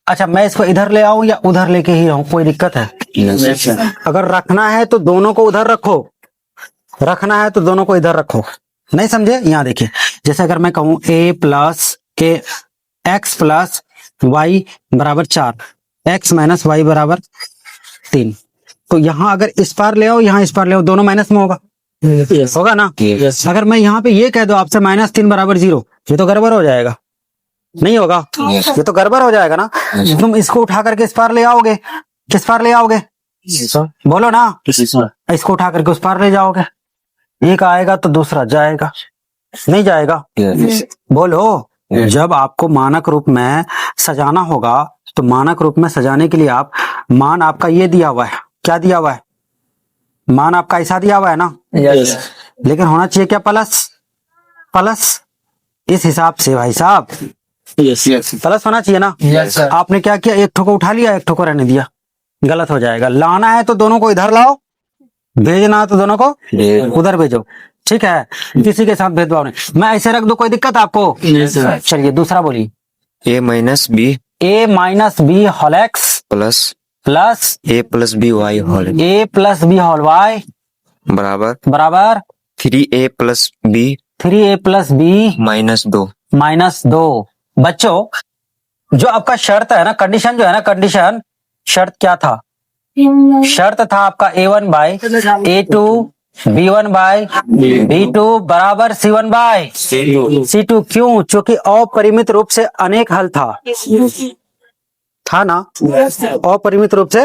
अच्छा, मैं इसको इधर ले आऊं या उधर लेके ही रहूं, कोई दिक्कत है? अगर रखना है तो दोनों को उधर रखो, रखना है तो दोनों को इधर रखो। नहीं समझे? यहाँ देखिए, जैसे अगर मैं कहूं x प्लस y बराबर 4, x माइनस वाई बराबर 3, तो यहाँ अगर इस पार ले आओ, यहाँ इस पार ले आओ, दोनों माइनस में होगा, होगा ना? अगर मैं यहाँ पे ये कह दो आपसे -3 बराबर 0, ये तो गड़बड़ हो जाएगा, नहीं होगा? ये तो गड़बड़ हो जाएगा ना। तुम इसको उठा करके इस पार ले आओगे, किस पार ले आओगे? बोलो ना। इसको उठा करके उस पार ले जाओगे, एक आएगा तो दूसरा जाएगा, नहीं जाएगा? बोलो। जब आपको मानक रूप में सजाना होगा तो मानक रूप में सजाने के लिए आप, मान आपका ये दिया हुआ है, क्या दिया हुआ है? मान आपका ऐसा दिया हुआ है ना, लेकिन होना चाहिए क्या? प्लस। इस हिसाब से भाई साहब प्लस होना चाहिए ना। आपने क्या किया? एक ठो को उठा लिया, एक ठो को रहने दिया, गलत हो जाएगा। लाना है तो दोनों को इधर लाओ, भेजना है तो दोनों को उधर भेजो, ठीक है। किसी के साथ भेदभाव नहीं। मैं ऐसे रख दूं, कोई दिक्कत आपको? चलिए दूसरा बोलिए। a minus B whole X plus a plus B Y whole Y बराबर 3a प्लस बी -2। बच्चों, जो आपका शर्त है ना, कंडीशन जो है ना, कंडीशन शर्त क्या था? शर्त था आपका a1 bye a2 b1 bye b2 बराबर c1 बाय c2। क्यों? क्योंकि अपरिमित रूप से अनेक हल था ना, अपरिमित रूप से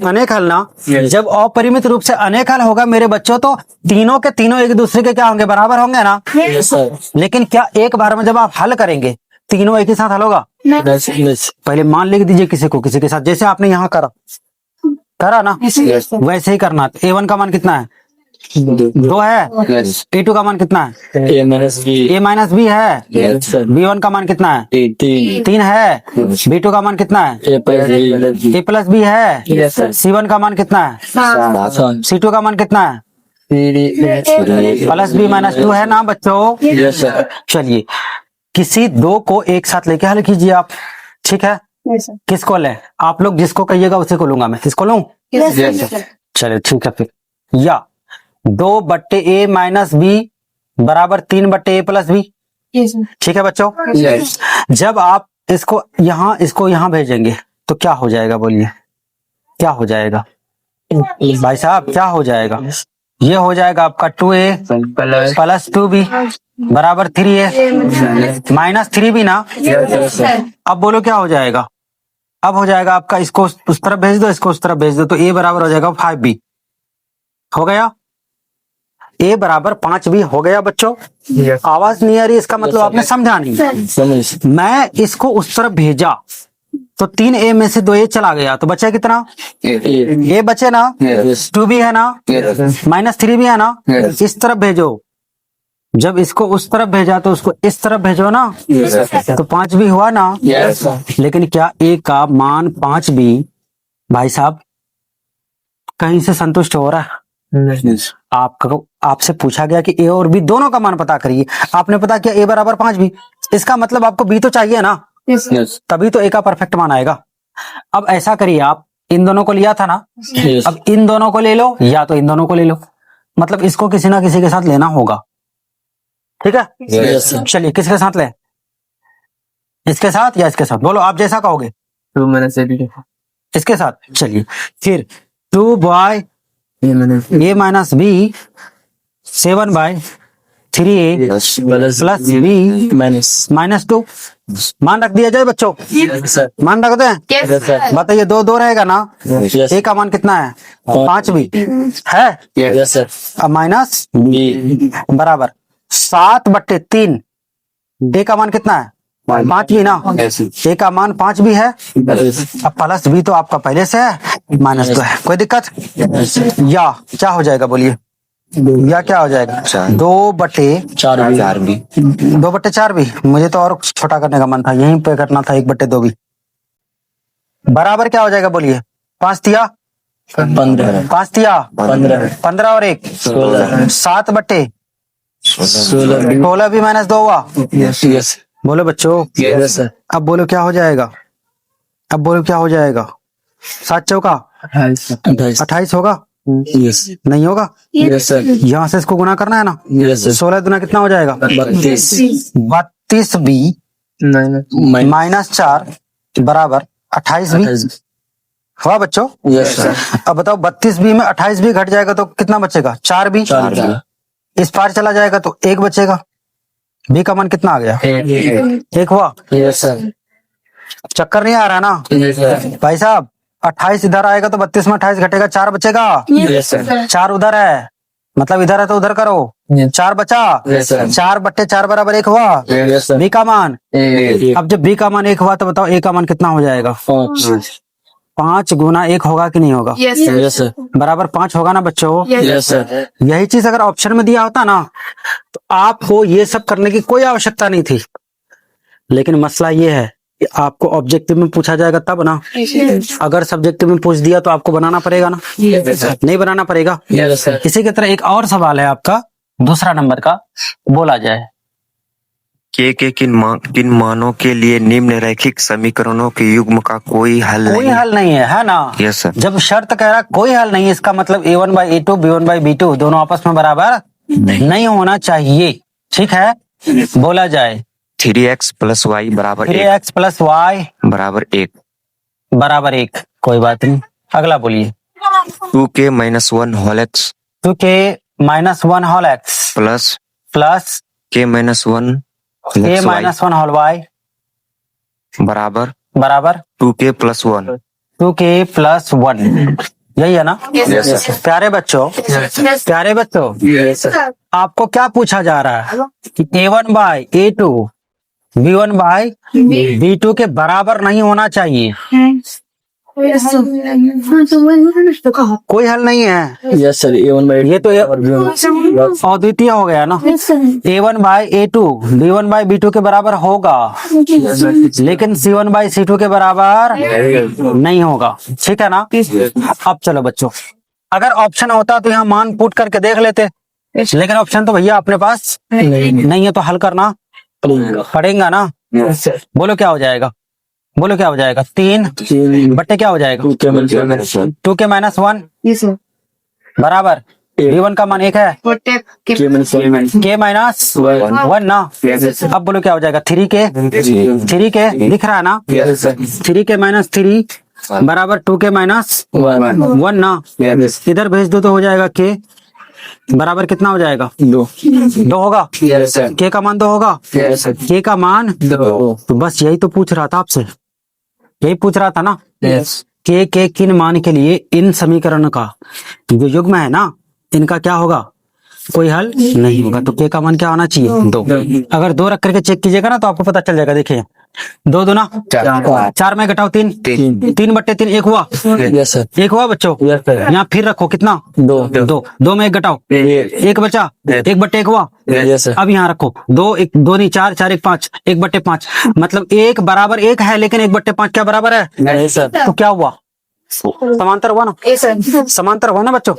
अनेक हल ना। जब अपरिमित रूप से अनेक हल होगा मेरे बच्चों, तो तीनों के तीनों एक दूसरे के क्या होंगे? बराबर होंगे ना। लेकिन क्या एक बार में जब आप हल करेंगे तीनों एक ही साथ हल होगा? पहले मान लिख दीजिए किसी को, किसी के साथ, जैसे आपने यहाँ करा ना, वैसे ही करना। a1 का मान कितना है? 2 है। a2 का मान कितना है? a माइनस बी है। b1 का मान कितना है? 3 है। b2 का मान कितना है? a प्लस बी है। c1 का मान कितना है? c2 का मान कितना है? प्लस बी माइनस 2 है ना बच्चों? चलिए, किसी 2 को एक साथ लेके हल कीजिए आप, ठीक है। किसको ले? आप लोग जिसको कहिएगा उसी को लूंगा मैं। किसको लूं? चलिए ठीक है फिर। या 2/a माइनस बी बराबर 3/a प्लस बी, ठीक है बच्चों। जब आप इसको यहाँ भेजेंगे तो क्या हो जाएगा? बोलिए क्या हो जाएगा भाई साहब? क्या हो जाएगा? ये हो जाएगा आपका 2a प्लस 2b बराबर 3a माइनस 3b ना। अब बोलो क्या हो जाएगा? अब हो जाएगा आपका, इसको उस तरफ भेज दो, इसको उस तरफ भेज दो, तो a बराबर हो जाएगा 5b। हो गया? a बराबर 5b हो गया बच्चों। आवाज नहीं आ रही, इसका मतलब आपने समझा नहीं। मैं इसको उस तरफ भेजा तो 3a में से 2a चला गया, तो बचा कितना? a बचे ना, 2b है ना, माइनस 3b है ना। इस तरफ भेजो। जब इसको उस तरफ भेजा तो उसको इस तरफ भेजो ना, तो 5b हुआ ना। लेकिन क्या a का मान 5b भाई साहब कहीं से संतुष्ट हो रहा है? आपसे पूछा गया कि a और b दोनों का मान पता करिए, आपने पता किया a बराबर 5b, इसका मतलब आपको b तो चाहिए ना, तभी तो a का परफेक्ट मान आएगा। अब ऐसा करिए, आप इन दोनों को लिया था ना, अब इन दोनों को ले लो या तो इन दोनों को ले लो, मतलब इसको किसी ना किसी के साथ लेना होगा, ठीक है। चलिए किसके साथ ले? इसके साथ या इसके साथ, बोलो आप जैसा कहोगे। 2 minus A इसके साथ। चलिए फिर 2 by A minus B 7/3A plus B -2 मान रख दिया जाए बच्चों, मान रख दें। बताइए 2 रहेगा ना, ए का मान कितना है 5B है, अब माइनस बराबर 7/3, ए का मान कितना है 5B ना, ए का मान 5B है, अब प्लस बी तो आपका पहले से है, -2 है, कोई दिक्कत। या क्या हो जाएगा बोलिए, या क्या हो जाएगा 2/4B, मुझे तो और छोटा करने का मन था, यहीं पे करना था 1/2B, बराबर क्या हो जाएगा बोलिए, 5 तिया 15 और 1 7/16B -2 हुआ। बोलो बच्चों, अब बोलो क्या हो जाएगा, अब बोलो क्या हो जाएगा, 7 चौका 28 होगा, नहीं होगा, यहाँ से इसको गुना करना है ना, 16 दुना कितना हो जाएगा 32B -4 बराबर 28B हुआ बच्चों। अब बताओ 32B में 28B घट जाएगा तो कितना बचेगा 4B, इस पार चला जाएगा तो 1 बचेगा, B का मान कितना आ गया 1 हुआ। चक्कर नहीं आ रहा ना भाई साहब, 28 इधर आएगा तो 32 में 28 घटेगा, 4 बचेगा, 4 उधर है, मतलब इधर है तो उधर करो, 4 बचा, 4/4 बराबर 1 हुआ, B का मान। अब जब B का मान 1 हुआ तो बताओ A का मान कितना हो जाएगा 5 गुना 1 होगा कि नहीं होगा, बराबर 5 होगा ना बच्चों। यही चीज अगर ऑप्शन में दिया होता ना तो आपको ये सब करने की कोई आवश्यकता नहीं थी, लेकिन मसला ये है कि आपको ऑब्जेक्टिव में पूछा जाएगा तब ना, अगर सब्जेक्टिव में पूछ दिया तो आपको बनाना पड़ेगा ना, नहीं बनाना पड़ेगा। इसी की तरह एक और सवाल है आपका दूसरा नंबर का, बोला जाए के किन मानों के लिए निम्न रैखिक समीकरणों के युग्म का कोई हल कोई नहीं। हल नहीं है ना। Yes sir. जब शर्त कह रहा कोई हल नहीं है, इसका मतलब A1/A2 B1/B2 दोनों आपस में बराबर नहीं होना चाहिए, ठीक है। बोला जाए 3x + y बराबर 3x + y बराबर 1। कोई बात नहीं, अगला बोलिए 2k - 1 whole x 2k - 1 whole x plus plus k - 1 k - 1 whole y बराबर बराबर 2k + 1। 2k + 1, यही है ना। प्यारे बच्चों, प्यारे बच्चों, आपको क्या पूछा जा रहा है कि A1/A2 B1/B2 के बराबर नहीं होना चाहिए, कोई हल नहीं है। ये तो अद्वितीय हो गया ना, A1/A2 B1/B2 के बराबर होगा, लेकिन C1/C2 के बराबर नहीं होगा, ठीक है ना। अब चलो बच्चों, अगर ऑप्शन होता तो यहाँ मान पुट करके देख लेते, लेकिन ऑप्शन तो भैया अपने पास नहीं है, तो हल करना पड़ेगा ना। बोलो क्या हो जाएगा, बोलो क्या हो जाएगा 3 बट्टे क्या हो जाएगा 2k - 1 बराबर B1 का मान 1 है, k - 1 ना। अब बोलो क्या हो जाएगा 3k दिख रहा है ना, 3k - 3 बराबर 2k - 1 ना। इधर भेज दो तो हो जाएगा k बराबर कितना हो जाएगा 2 होगा, k का मान 2 होगा, k का मान 2। तो बस यही तो पूछ रहा था आपसे, यही पूछ रहा था ना, के किन मान के लिए इन समीकरण का जो युग्म है ना, इनका क्या होगा, कोई हल नहीं होगा। तो के का मान क्या होना चाहिए 2। अगर 2 रख करके चेक कीजिएगा ना तो आपको पता चल जाएगा। देखिए 2 दूना 4 में घटाओ 3 3/3 1 हुआ, 1 हुआ बच्चों। यहाँ फिर रखो कितना 2 में 1 घटाओ 1 बचा, 1/1 हुआ। अब यहाँ रखो 2 1 2 नहीं 4 4 1 5 1/5, मतलब 1 बराबर 1 है, लेकिन 1/5 क्या बराबर है, तो क्या हुआ समांतर हुआ ना, समांतर हुआ ना बच्चों,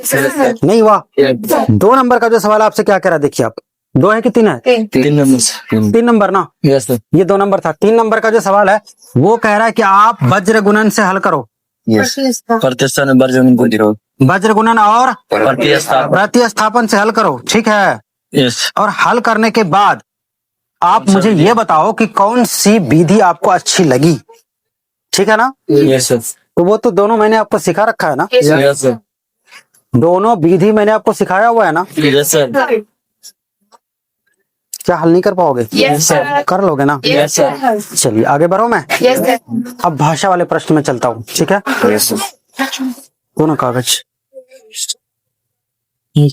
नहीं हुआ। 2 नंबर का जो सवाल आपसे क्या कह रहा है, देखिए आप 2 है कि 3 है, 3 नंबर ना, ये 2 नंबर था। 3 नंबर का जो सवाल है वो कह रहा है कि आप वज्र गुणन से हल करो, वज्र गुणन और प्रतिस्थापन से हल करो, ठीक है। और हल करने के बाद आप मुझे ये बताओ कि कौन सी विधि आपको अच्छी लगी, ठीक है ना। Yes sir. तो वो तो दोनों मैंने आपको सिखा रखा है ना, यस सर। दोनों विधि मैंने आपको सिखाया हुआ है ना। Yes sir. क्या हल नहीं कर पाओगे? Yes sir. कर लोगे ना। Yes sir. चलिए आगे बढ़ो, मैं अब भाषा वाले प्रश्न में चलता हूँ, ठीक है। Yes sir. दोनों कागज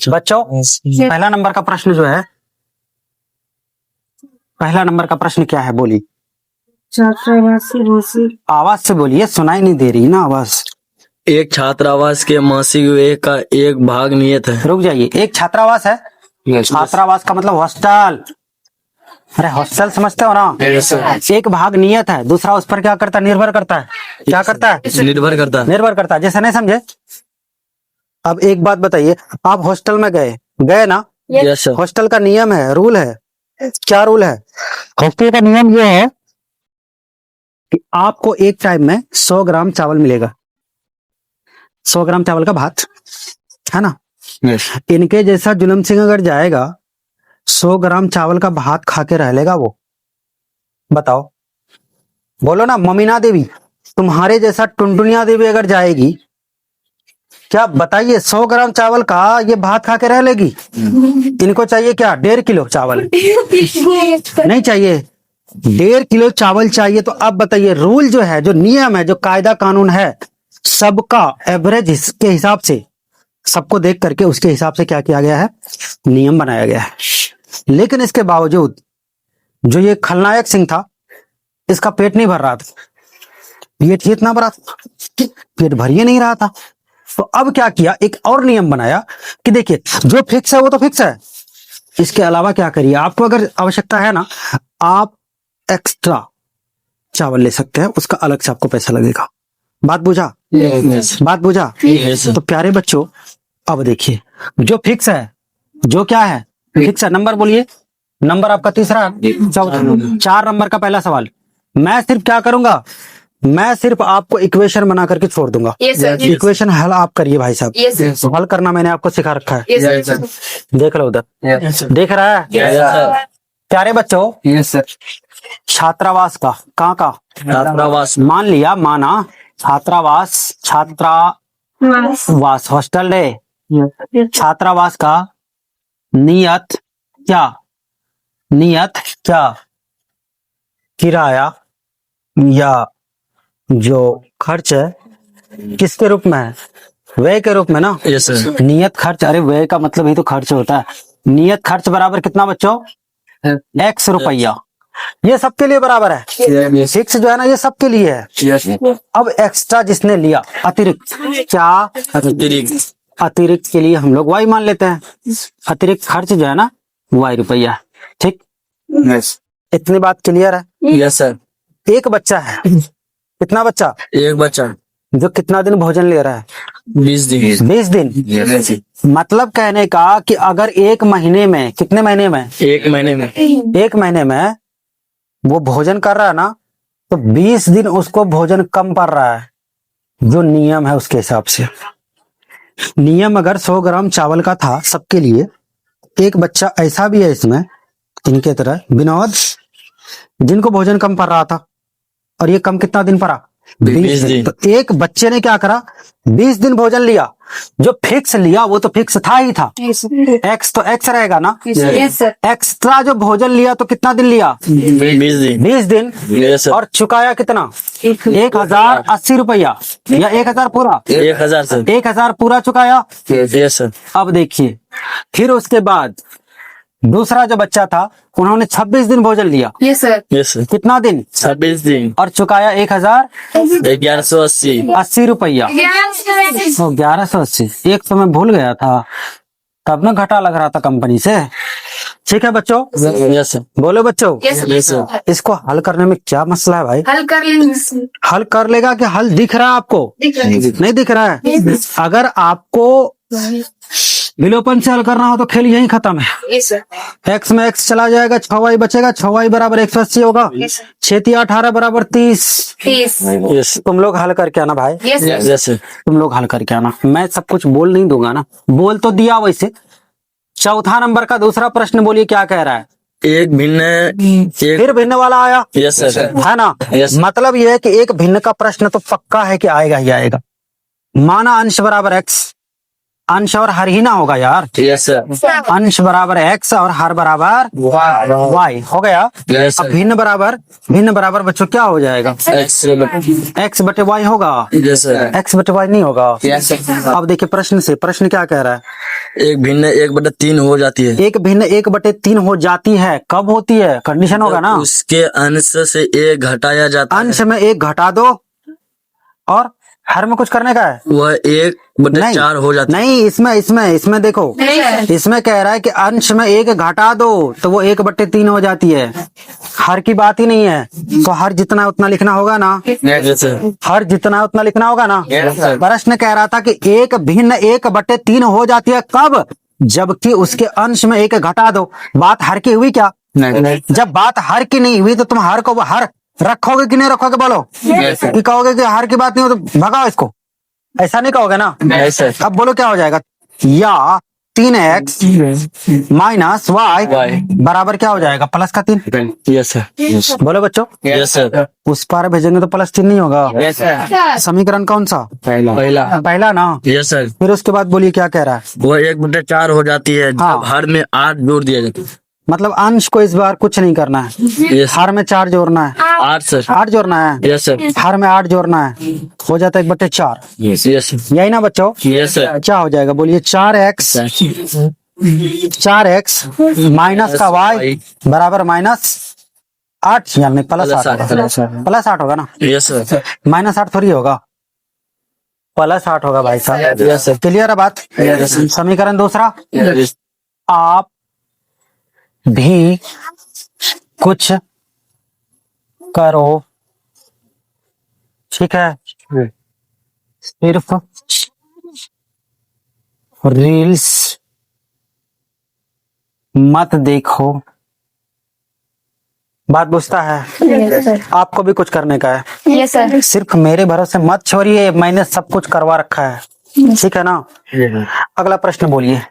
बच्चों, पहला नंबर का प्रश्न जो है, पहला नंबर का प्रश्न क्या है, बोलिए। आवाज से बोलिए, सुनाई नहीं दे रही ना आवाज। एक छात्रावास के मासिक व्यय का एक भाग नियत है। रुक जाइए, एक छात्रावास है, छात्रावास का मतलब हॉस्टल। अरे हॉस्टल समझते हो ना। Yes sir. एक भाग नियत है, दूसरा उस पर क्या करता है, निर्भर करता है। क्या करता है? निर्भर करता है। निर्भर करता है, जैसे नहीं समझे। अब एक बात बताइए, आप हॉस्टल में गए ना। Yes sir. हॉस्टल का नियम है, रूल है। क्या रूल है? हॉस्टल का नियम ये है कि आपको एक टाइम में 100 ग्राम चावल मिलेगा, 100 ग्राम चावल का भात, है ना। यस। इनके जैसा जुलम सिंह अगर जाएगा 100 ग्राम चावल का भात खा के रह लेगा वो? बताओ, बोलो ना। ममीना देवी, तुम्हारे जैसा टुनटुनिया देवी अगर जाएगी, क्या बताइए 100 ग्राम चावल का ये भात खा के रह लेगी? इनको चाहिए क्या, 1.5 किलो चावल? नहीं चाहिए, 1.5 किलो चावल चाहिए। तो अब बताइए, रूल जो है, जो नियम है, जो कायदा कानून है, सबका एवरेज के हिसाब से, सबको देख करके उसके हिसाब से क्या किया गया है, नियम बनाया गया है। लेकिन इसके बावजूद जो ये खलनायक सिंह था, इसका पेट नहीं भर रहा था, पेट ही इतना भरा था, पेट भर ही नहीं रहा था। तो अब क्या किया, एक और नियम बनाया कि देखिए जो फिक्स है वो तो फिक्स है, इसके अलावा क्या करिए, आपको अगर आवश्यकता है ना, आप एक्स्ट्रा चावल ले सकते हैं, उसका अलग से आपको पैसा लगेगा। बात बुझा? यस। बात बुझा? Yes sir. तो प्यारे बच्चों, अब देखिए, जो फिक्स है, जो क्या है, फिक्स है। नंबर बोलिए, नंबर आपका तीसरा, चौथा, 4 नंबर का पहला सवाल। मैं सिर्फ क्या करूंगा, मैं सिर्फ आपको इक्वेशन बना करके छोड़ दूंगा। इक्वेशन हल आप करिए भाई साहब। हल करना मैंने आपको सिखा रखा है। Yes sir. देख लो उधर, यस सर। देख रहा है। Yes sir. प्यारे बच्चों, यस सर। छात्रावास का, कहाँ का, छात्रावास। मान लिया, माना छात्रावास, छात्रावास हॉस्टल है, छात्रावास का नियत क्या, नियत क्या, किराया या जो खर्च है, किसके रूप में है, व्यय के रूप में ना। Yes sir. नियत खर्च, अरे व्यय का मतलब ही तो खर्च होता है। नियत खर्च बराबर कितना बच्चों, X रुपया। ये सबके लिए बराबर है, यस। फिक्स जो है ना, ये सबके लिए है। यस। अब एक्स्ट्रा जिसने लिया, अतिरिक्त, क्या अतिरिक्त। अतिरिक्त के लिए हम लोग Y मान लेते हैं। अतिरिक्त खर्च जो है ना, Y रुपया, ठीक। यस। इतनी बात क्लियर है। Yes sir. एक बच्चा है, कितना बच्चा, एक बच्चा जो कितना दिन भोजन ले रहा है, 20 दिन। 20 दिन। यस। मतलब कहने का कि अगर एक महीने में, कितने महीने में, एक महीने में। एक महीने में वो भोजन कर रहा है ना, तो 20 दिन उसको भोजन कम पड़ रहा है, जो नियम है उसके हिसाब से। नियम अगर 100 ग्राम चावल का था सबके लिए, एक बच्चा ऐसा भी है इसमें, इनके तरह विनोद, जिनको भोजन कम पड़ रहा था, और ये कम कितना दिन पड़ा, 20 दिन। तो एक बच्चे ने क्या करा, 20 दिन भोजन लिया। जो फिक्स लिया वो तो फिक्स था ही था, एक्स तो एक्स रहेगा ना। एक्स्ट्रा जो भोजन लिया तो कितना दिन लिया, 20 दिन। 20 दिन। Yes sir. और चुकाया कितना, 1080 रुपया, या 1000 पूरा, 1000 सर। 1000 पूरा चुकाया। Yes sir. अब देखिए, फिर उसके बाद दूसरा जो बच्चा था, उन्होंने 26 दिन भोजन लिया। Yes sir. कितना दिन, 26 दिन। और चुकाया 1180। 80 रुपया। 1180, एक तो मैं भूल गया था, तब ना घाटा लग रहा था कंपनी से। ठीक है बच्चों, यस सर। बोलो बच्चों, यस सर। इसको हल करने में क्या मसला है भाई? हल कर लेंगे। हल कर लेगा कि हल दिख रहा है आपको? नहीं दिख रहा है। अगर आपको विलोपन से हल करना हो तो खेल यही खत्म है। एक्स में एक्स चला जाएगा, 6y बचेगा, 6y बराबर 180 होगा, 6 18 बराबर 30। यस। तुम लोग हल करके आना भाई, यस सर। तुम लोग हल करके आना, मैं सब कुछ बोल नहीं दूंगा ना, बोल तो दिया वैसे। चौथा नंबर का दूसरा प्रश्न बोलिए क्या कह रहा है, एक भिन्न एक फिर भिन्न वाला आया, यस सर, है ना। Yes. मतलब यह है कि एक भिन्न का प्रश्न तो पक्का है कि आएगा ही आएगा। माना अंश बराबर एक्स, अंश और हर ही ना होगा यार, यस सर, अंश बराबर एक्स और हर बराबर वाई हो गया। यस अब सर, भिन्न बराबर बच्चों क्या हो जाएगा, एक्स बटे वाई होगा, यस सर, एक्स बटे वाई नहीं होगा। Yes sir. अब देखिए प्रश्न क्या कह रहा है, एक भिन्न 1/3 हो जाती है। एक भिन्न 1/3 हो जाती है, कब होती है, कंडीशन होगा ना, उसके अंश से एक घटाया जाता है। अंश में एक घटा दो और हर में कुछ करने का है, वह 1/4 हो जाता है। नहीं, इसमें देखो, इसमें कह रहा है कि अंश में एक घटा दो तो वो 1/3 हो जाती है, हर की बात ही नहीं है। तो हर जितना उतना लिखना होगा ना, यस सर, हर जितना उतना लिखना होगा ना। Yes, sir. प्रश्न कह रहा था कि एक भिन्न 1/3 हो जाती है, कब, जबकि उसके अंश में एक घटा दो। बात हर की हुई क्या, जब बात हर की नहीं हुई तो तुम हर को हर रखोगे कि नहीं रखोगे, बोलो। Yes, sir. कि कहोगे कि हर की बात नहीं हो तो भगाओ इसको, ऐसा नहीं कहोगे ना। यस सर, अब बोलो क्या हो जाएगा, या 3x माइनस वाई Y बराबर क्या हो जाएगा, प्लस का 3। यस सर, बोलो बच्चों, यस सर, उस पार भेजेंगे तो प्लस 3 नहीं होगा। यस सर, समीकरण कौन सा, पहला ना। Yes sir. फिर उसके बाद बोलिए क्या कह रहा है, वो 1/4 हो जाती है हाँ। जब हर में 8 जोड़ दिया जाता है। मतलब अंश को इस बार कुछ नहीं करना है, यस, हर में 4 जोड़ना है, 8 सर, 8 जोड़ना है, यस सर, हर में 8 जोड़ना है, हो जाता है 1/4। यस यस यही ना बच्चों, यस सर, क्या हो जाएगा बोलिए, 4x माइनस का y बराबर -8 यानी +8 होगा, +8 होगा ना, यस सर, -8 थोड़ी होगा, +8 होगा भाई साहब। यस सर, क्लियर है बात। समीकरण दूसरा, यस आप भी कुछ करो, ठीक है, सिर्फ रील्स मत देखो। बात बुझता है, आपको भी कुछ करने का है, यस सर, सिर्फ मेरे भरोसे मत छोड़िए, मैंने सब कुछ करवा रखा है, ठीक है ना। अगला प्रश्न बोलिए।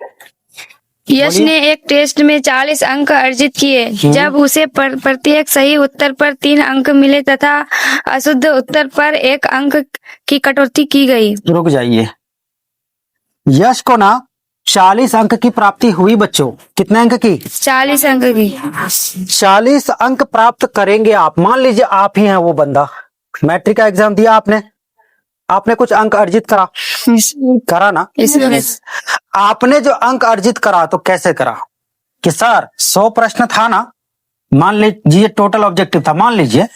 यश ने एक टेस्ट में 40 अंक अर्जित किए। जब उसे प्रत्येक सही उत्तर पर 3 अंक मिले तथा अशुद्ध उत्तर पर 1 अंक की कटौती की गई। रुक जाइए, यश को ना 40 अंक की प्राप्ति हुई बच्चों, कितने अंक की, 40 अंक की। 40 अंक प्राप्त करेंगे आप। मान लीजिए आप ही हैं वो बंदा, मैट्रिक का एग्जाम दिया आपने कुछ अंक अर्जित करा ना, इसमें आपने जो अंक अर्जित करा तो कैसे करा कि सर 100 प्रश्न था ना, मान लीजिए टोटल ऑब्जेक्टिव था, मान लीजिए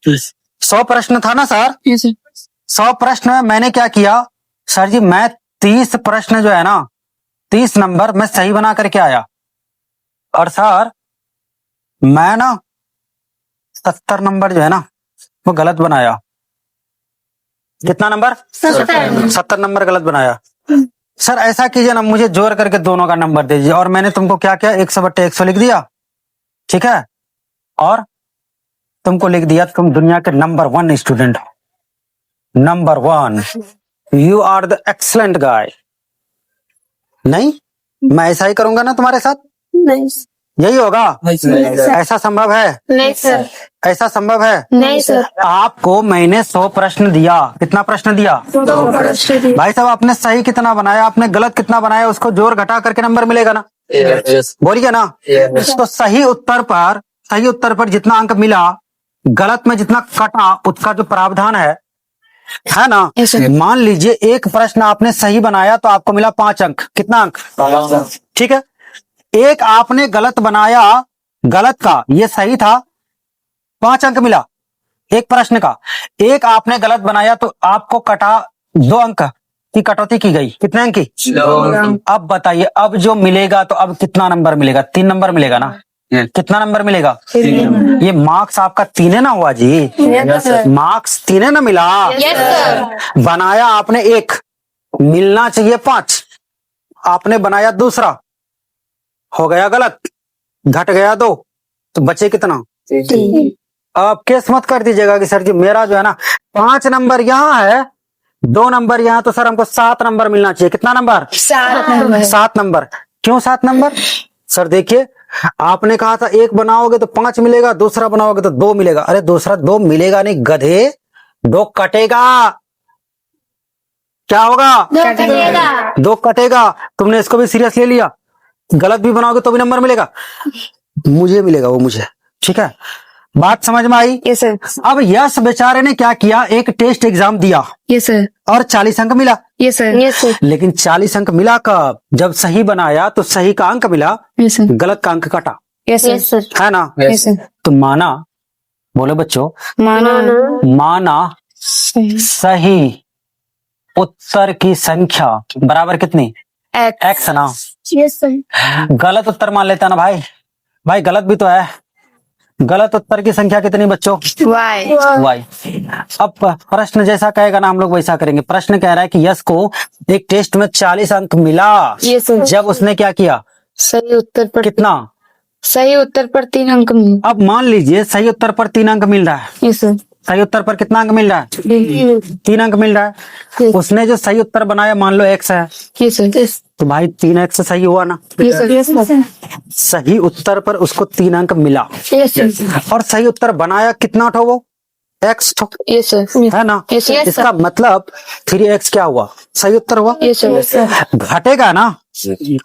100 प्रश्न था ना सर, 100 प्रश्न में मैंने क्या किया सर जी, मैं 30 प्रश्न जो है ना, 30 नंबर मैं सही बना करके आया, और सर मैं ना 70 नंबर जो है ना वो गलत बनाया। कितना नंबर, 70 नंबर गलत बनाया। सर ऐसा कीजिए ना, मुझे जोड़ करके दोनों का नंबर दीजिए, और मैंने तुमको क्या किया, 100/100 लिख दिया, ठीक है, और तुमको लिख दिया तुम दुनिया के नंबर 1 स्टूडेंट हो, number 1, you are the excellent guy. नहीं, मैं ऐसा ही करूंगा ना तुम्हारे साथ, नहीं यही होगा, ऐसा संभव है, नहीं सर, ऐसा संभव है। नहीं सर, आपको मैंने 100 प्रश्न दिया, कितना प्रश्न दिया भाई साहब, आपने सही कितना बनाया, आपने गलत कितना बनाया, उसको जोड़ घटा करके नंबर मिलेगा ना, यस बोलिए ना। तो सही उत्तर पर जितना अंक मिला, गलत में जितना कटा, उसका जो प्रावधान है ना। मान लीजिए एक प्रश्न आपने सही बनाया तो आपको मिला 5 अंक, कितना अंक, ठीक है। एक आपने गलत बनाया, गलत का ये सही था, 5 अंक मिला एक प्रश्न का। एक आपने गलत बनाया तो आपको कटा 2 अंक की कटौती की गई, कितने अंक की। अब बताइए, अब जो मिलेगा तो अब कितना नंबर मिलेगा, 3 नंबर मिलेगा ना, कितना नंबर मिलेगा, ये मार्क्स आपका 3 है ना हुआ जी, मार्क्स 3 है ना मिला। बनाया आपने 1, मिलना चाहिए 5, आपने बनाया दूसरा, हो गया गलत, घट गया 2, तो बचे कितना। अब केस मत कर दीजिएगा कि सर जी मेरा जो है ना 5 नंबर यहाँ है, 2 नंबर यहाँ, तो सर हमको 7 नंबर मिलना चाहिए। कितना नंबर, 7 नंबर। क्यों 7 नंबर, सर देखिए आपने कहा था एक बनाओगे तो 5 मिलेगा, दूसरा बनाओगे तो 2 मिलेगा। अरे दूसरा 2 मिलेगा नहीं गधे, 2 कटेगा। क्या होगा? 2 कटेगा। तुमने इसको भी सीरियस ले लिया, गलत भी बनाओगे तो भी नंबर मिलेगा, मुझे मिलेगा वो मुझे। ठीक है, बात समझ में आई? Yes sir. अब यश बेचारे ने क्या किया, एक टेस्ट एग्जाम दिया यस सर। और 40 अंक मिला। Yes sir. Yes sir. लेकिन 40 अंक मिला कब? जब सही बनाया तो सही का अंक मिला, यस सर। गलत का अंक कटा, यस सर। है ना? Yes sir. तो माना, बोलो बच्चों, माना सही उत्तर की संख्या बराबर कितनी? एक्स ना। Yes sir. गलत उत्तर मान लेता ना भाई, भाई गलत भी तो है। गलत उत्तर की संख्या कितनी बच्चों? वाई। वाई। अब प्रश्न जैसा कहेगा ना हम लोग वैसा करेंगे। प्रश्न कह रहा है कि यश को एक टेस्ट में 40 अंक मिला, यस सर। जब उसने क्या किया? सही उत्तर पर कितना? सही उत्तर पर 3 अंक मिले। अब मान लीजिए सही उत्तर पर 3 अंक मिल रहा है। Yes sir. सही उत्तर पर कितना अंक मिल रहा है? 3 अंक मिल रहा है। उसने जो सही उत्तर बनाया मान लो x है, यस सर। तो भाई 3x सही हुआ ना? Yes sir. Yes sir. सही उत्तर पर उसको 3 अंक मिला, यस सर। और सही उत्तर बनाया कितना ठो वो? x ठो, यस सर। है ना? Yes, sir. इसका मतलब 3x क्या हुआ? सही उत्तर हुआ। Yes sir. घटेगा ना?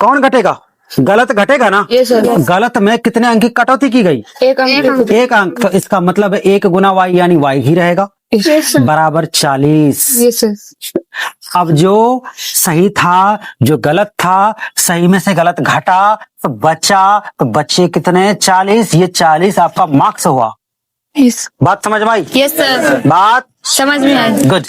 कौन घटेगा? गलत घटेगा ना? Yes sir. गलत में कितने अंक की कटौती की गई? 1 अंक। 1 अंक। तो इसका मतलब 1 गुना y यानी y ही रहेगा, बराबर 40। Yes sir. अब जो सही था, जो गलत था, सही में से गलत घटा तो बचा, तो बचे कितने? 40। ये 40 आपका मार्क्स हुआ। यस। बात समझ में आई? Yes sir. बात समझ में आया। गुड।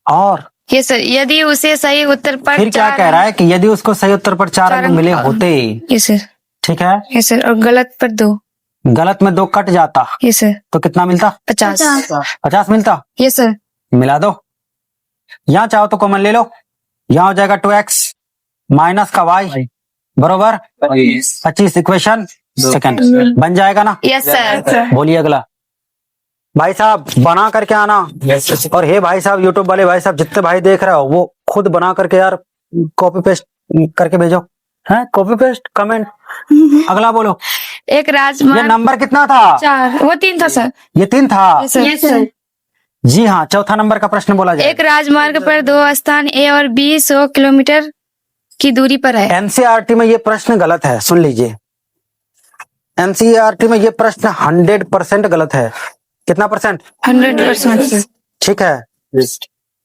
और यस सर, यदि उसे सही उत्तर पर फिर क्या कह रहा है कि यदि उसको सही उत्तर पर 4 अंक मिले होते, यस सर। ठीक है, यस सर, और गलत पर 2। गलत में 2 कट जाता यस सर। तो कितना मिलता? 50। 50 मिलता। Yes sir. मिला दो, यहाँ चाहो तो कॉमन ले लो, यहाँ हो जाएगा 2x माइनस का y बरोबर 25। इक्वेशन सेकंड बन जाएगा ना? Yes sir. बोलिए अगला। भाई साहब बना करके आना। और हे भाई साहब, यूट्यूब वाले भाई साहब, जितने भाई देख रहे हो वो खुद बना करके यार कॉपी पेस्ट करके भेजो, है कॉपी पेस्ट कमेंट। अगला बोलो। एक ये राजमार्ग नंबर कितना था? 4, वो 3 था सर। ये 3 था। Yes sir. जी हाँ, चौथा नंबर का प्रश्न बोला जाए। एक राजमार्ग पर 2 स्थान A और B 100 किलोमीटर की दूरी पर है। एनसीईआरटी में ये प्रश्न गलत है, सुन लीजिए। एनसीईआरटी में ये प्रश्न 100% गलत है। कितना परसेंट? 100%। ठीक है,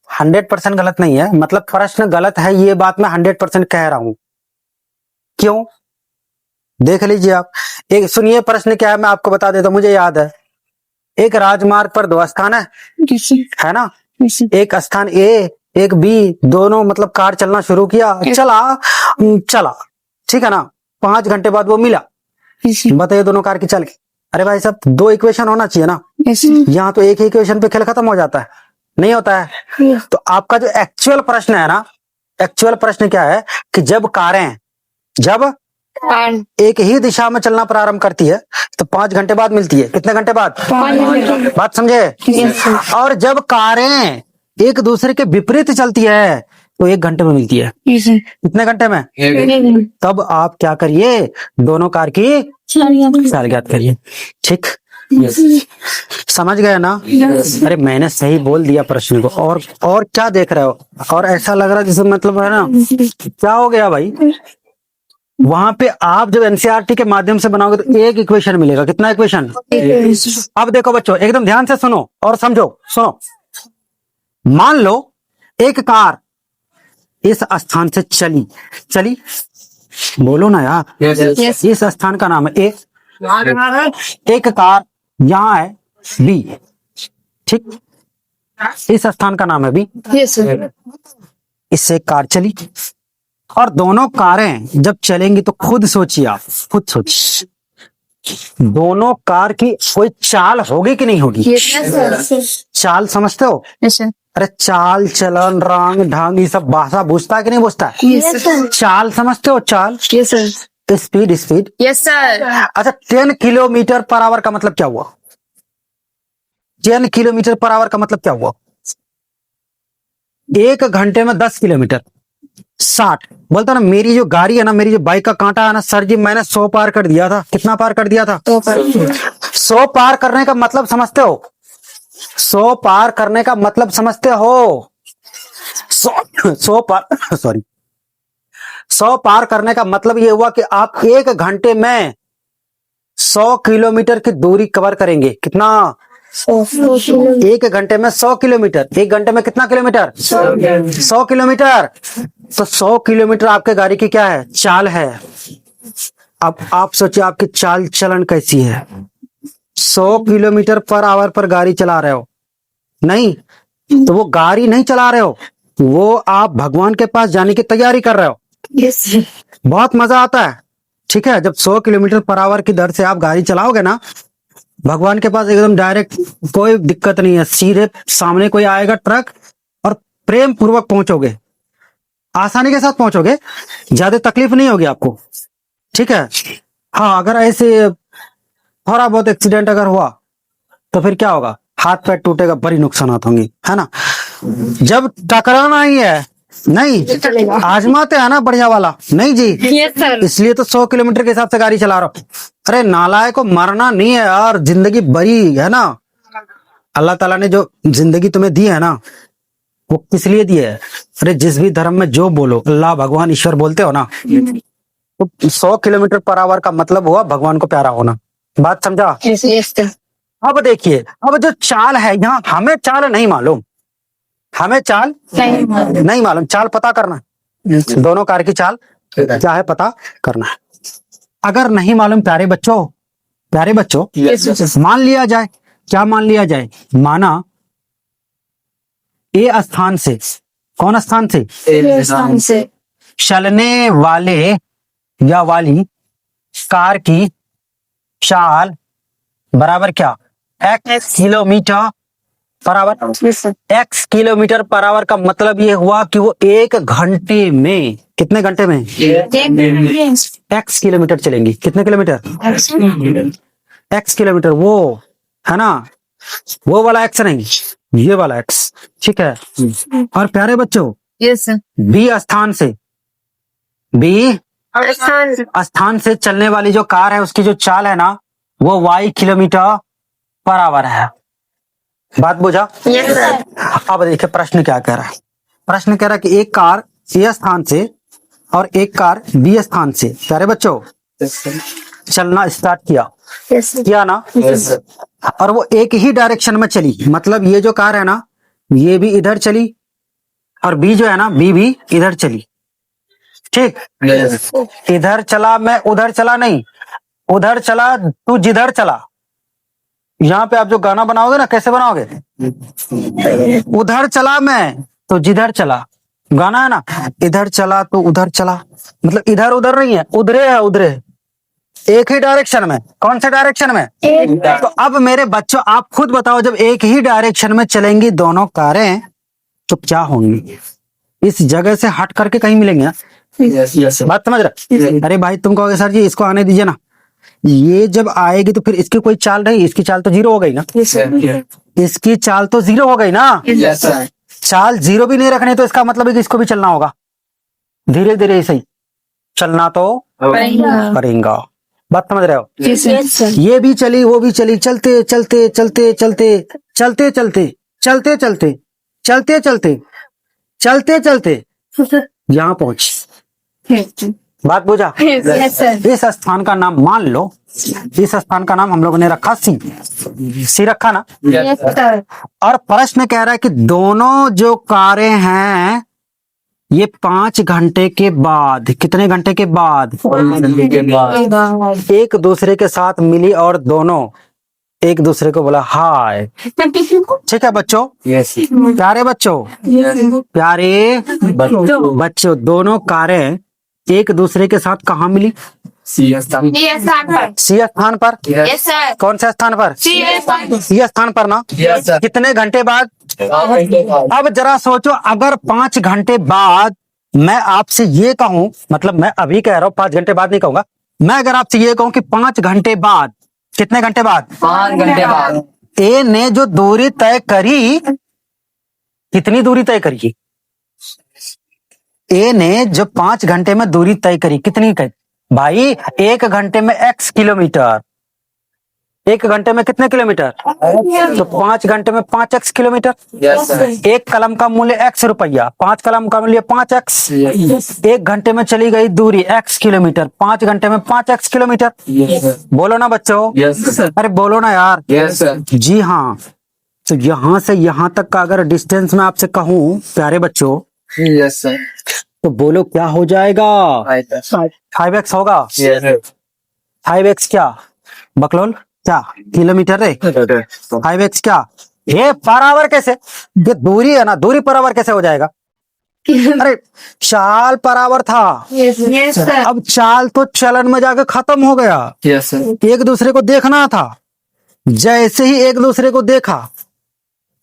100% गलत नहीं है, मतलब प्रश्न गलत है, ये बात मैं 100% कह रहा हूं। क्यों? देख लीजिए आप। एक सुनिए प्रश्न क्या है, मैं आपको बता देता हूं, मुझे याद है। एक राजमार्ग पर 2 स्थान है ना? एक स्थान ए, एक बी, दोनों मतलब कार चलना शुरू किया, चला, ठीक है ना? 5 घंटे बाद वो मिला। बताइए दोनों कार की चल के। अरे भाई साहब 2 इक्वेशन होना चाहिए ना? यहाँ तो एक ही इक्वेशन पे खेल खत्म हो जाता है, नहीं होता है। तो आपका जो एक्चुअल प्रश्न है ना, एक्चुअल प्रश्न क्या है कि जब कारें जब एक ही दिशा में चलना प्रारंभ करती है तो 5 घंटे बाद मिलती है। कितने घंटे बाद? 5 बात समझे? और जब कारें एक दूसरे के विपरीत चलती है तो 1 घंटे में मिलती है। कितने घंटे में? तब आप क्या करिए, दोनों कार की चाल ज्ञात करिए। ठीक, समझ गए ना? अरे मैंने सही बोल दिया प्रश्न को। और क्या देख रहे हो? और ऐसा लग रहा है जैसे मतलब है ना, क्या हो गया भाई? वहां पे आप जब एनसीईआरटी के माध्यम से बनाओगे तो एक इक्वेशन मिलेगा। कितना इक्वेशन? अब देखो बच्चों, एकदम ध्यान से सुनो और समझो। सुनो, मान लो एक कार इस स्थान से चली, बोलो ना यार। इस स्थान का नाम है ए। एक कार यहाँ है बी, ठीक, इस स्थान का नाम है बी। Yes sir. इससे एक कार चली, और दोनों कारें जब चलेंगी तो खुद सोचिए, आप खुद सोचिए, दोनों कार की कोई चाल होगी कि नहीं होगी? चाल समझते हो? Yes sir. अरे चाल चलन रंग ढंग ये सब भाषा बूझता है कि नहीं बूझता है? Yes sir. चाल समझते हो? चाल, yes sir. Speed. Yes sir. अच्छा 10 किलोमीटर पर आवर का मतलब क्या हुआ? 10 किलोमीटर पर आवर का मतलब क्या हुआ? 1 घंटे में 10 किलोमीटर, 60 बोलता ना, मेरी जो गाड़ी है ना, मेरी जो बाइक का कांटा है ना सर जी, मैंने 100 पार कर दिया था। कितना पार कर दिया था? 100 पार करने का मतलब समझते हो? 100 पार करने का मतलब समझते हो? 100 पार सॉरी 100 पार करने का मतलब ये हुआ कि आप 1 घंटे में 100 किलोमीटर की दूरी कवर करेंगे। कितना? 1 घंटे में 100 किलोमीटर। 1 घंटे में कितना किलोमीटर? 100 किलोमीटर। तो 100 किलोमीटर आपके गाड़ी की क्या है? चाल है। अब आप सोचिए आपकी चाल चलन कैसी है। 100 किलोमीटर पर आवर पर गाड़ी चला रहे हो, नहीं तो वो गाड़ी नहीं चला रहे हो, वो आप भगवान के पास जाने की तैयारी कर रहे हो। बहुत मजा आता है। ठीक है, जब 100 किलोमीटर पर आवर की दर से आप गाड़ी चलाओगे ना, भगवान के पास एकदम डायरेक्ट, कोई दिक्कत नहीं है, सीधे सामने कोई आएगा ट्रक और प्रेम पूर्वक पहुंचोगे, आसानी के साथ पहुंचोगे, ज्यादा तकलीफ नहीं होगी आपको। ठीक है। हाँ, अगर ऐसे थोड़ा बहुत एक्सीडेंट अगर हुआ तो फिर क्या होगा? हाथ पैर टूटेगा, बड़ी नुकसानात होंगी, है ना। जब टकराना ही है, नहीं आजमाते हैं ना बढ़िया वाला, नहीं जी। इसलिए तो 100 किलोमीटर के हिसाब से गाड़ी चला रहा हूं। अरे नालायक को मरना नहीं है यार, जिंदगी बड़ी है ना। अल्लाह ताला ने जो जिंदगी तुम्हें दी है ना, वो किस लिए दी है? अरे जिस भी धर्म में जो बोलो, अल्लाह भगवान ईश्वर बोलते हो ना, तो 100 किलोमीटर पर आवर का मतलब हुआ भगवान को प्यारा होना। बात समझा? अब देखिए, अब जो चाल है यहाँ, हमें चाल नहीं मालूम, हमें चाल नहीं मालूम, चाल पता करना है। दोनों कार की चाल क्या है पता करना है। अगर नहीं मालूम प्यारे बच्चों, प्यारे बच्चों, मान लिया जाए, क्या मान लिया जाए? माना ए स्थान से, कौन स्थान से? चलने वाले या वाली कार की चाल बराबर क्या? x kilometre per hour. x kilometre per hour का मतलब ये हुआ कि वो 1 घंटे में, कितने घंटे में? x किलोमीटर चलेंगी। कितने किलोमीटर? x किलोमीटर, वो है ना, वो वाला x नहीं, ये वाला x। ठीक है। और प्यारे बच्चों, बी स्थान से, बी स्थान से चलने वाली जो कार है, उसकी जो चाल है ना, वो y किलोमीटर पर आवर है। बात बुझा? अब देखिए प्रश्न क्या कह रहा है। प्रश्न कह रहा है कि एक कार ए स्थान से और एक कार बी स्थान से, प्यारे बच्चों, चलना स्टार्ट किया ना, और वो एक ही डायरेक्शन में चली। मतलब ये जो कार है ना, ये भी इधर चली, और बी जो है ना, बी भी इधर चली। ठीक, इधर चला मैं, उधर चला नहीं, उधर चला तू जिधर चला। यहाँ पे आप जो गाना बनाओगे ना, कैसे बनाओगे? उधर चला मैं तो जिधर चला, गाना है ना, इधर चला तो उधर चला, मतलब इधर उधर नहीं है, उधरे है, उधरे, एक ही डायरेक्शन में। कौन से डायरेक्शन में? तो अब मेरे बच्चों आप खुद बताओ, जब एक ही डायरेक्शन में चलेंगी दोनों कारें तो क्या होंगी? इस जगह से हट करके कहीं मिलेंगे ना। बात समझ रहा? अरे भाई तुम कहोगे सर जी इसको आने दीजिए ना, ये जब आएगी तो फिर इसकी कोई चाल नहीं, इसकी चाल तो जीरो हो गई ना। इसकी चाल तो जीरो हो गई ना। चाल जीरो भी नहीं रखनी, तो इसका मतलब है कि इसको भी चलना होगा, धीरे धीरे ही सही चलना तो करेगा। बात समझ रहे हो? ये भी चली, वो भी चली, चलते चलते चलते चलते चलते चलते चलते चलते चलते चलते चलते चलते यहाँ पहुंच। बात बुझा? इस स्थान का नाम मान लो, इस स्थान का नाम हम लोगों ने रखा सी रखा ना। और प्रश्न कह रहा है कि दोनों जो कारें हैं ये 5 घंटे के बाद, कितने घंटे के बाद? एक दूसरे के साथ मिली और दोनों एक दूसरे को बोला हाय। ठीक है बच्चों, प्यारे बच्चों, प्यारे बच्चों, दोनों कारें एक दूसरे के साथ कहाँ मिली? सी स्थान पर। कौन से स्थान पर? सी स्थान पर ना। कितने घंटे बाद? अब जरा सोचो, अगर 5 घंटे बाद मैं आपसे ये कहूं, मतलब मैं अभी कह रहा हूं, 5 घंटे बाद नहीं कहूंगा, मैं अगर आपसे ये कहूं कि 5 घंटे बाद, कितने घंटे बाद? 5 घंटे बाद ए ने जो दूरी तय करी, कितनी दूरी तय करी? ए ने जो 5 घंटे में दूरी तय करी कितनी कही भाई? 1 घंटे में x किलोमीटर, 1 घंटे में कितने किलोमीटर? तो 5 घंटे में 5x किलोमीटर। एक कलम का मूल्य x रुपया, 5 कलम का मूल्य 5x। 1 घंटे में चली गई दूरी x किलोमीटर, 5 घंटे में 5x किलोमीटर। बोलो ना बच्चों, अरे बोलो ना यार। जी हाँ, तो यहाँ से यहाँ तक का अगर डिस्टेंस में आपसे कहूँ प्यारे बच्चों, तो बोलो क्या हो जाएगा? 5x होगा। 5x क्या बकलोल, क्या किलोमीटर है? 5x क्या ये पर आवर कैसे? ये दूरी है ना, दूरी पर आवर कैसे हो जाएगा? अरे चाल पर आवर था, अब चाल तो चलन में जाकर खत्म हो गया। एक दूसरे को देखना था, जैसे ही एक दूसरे को देखा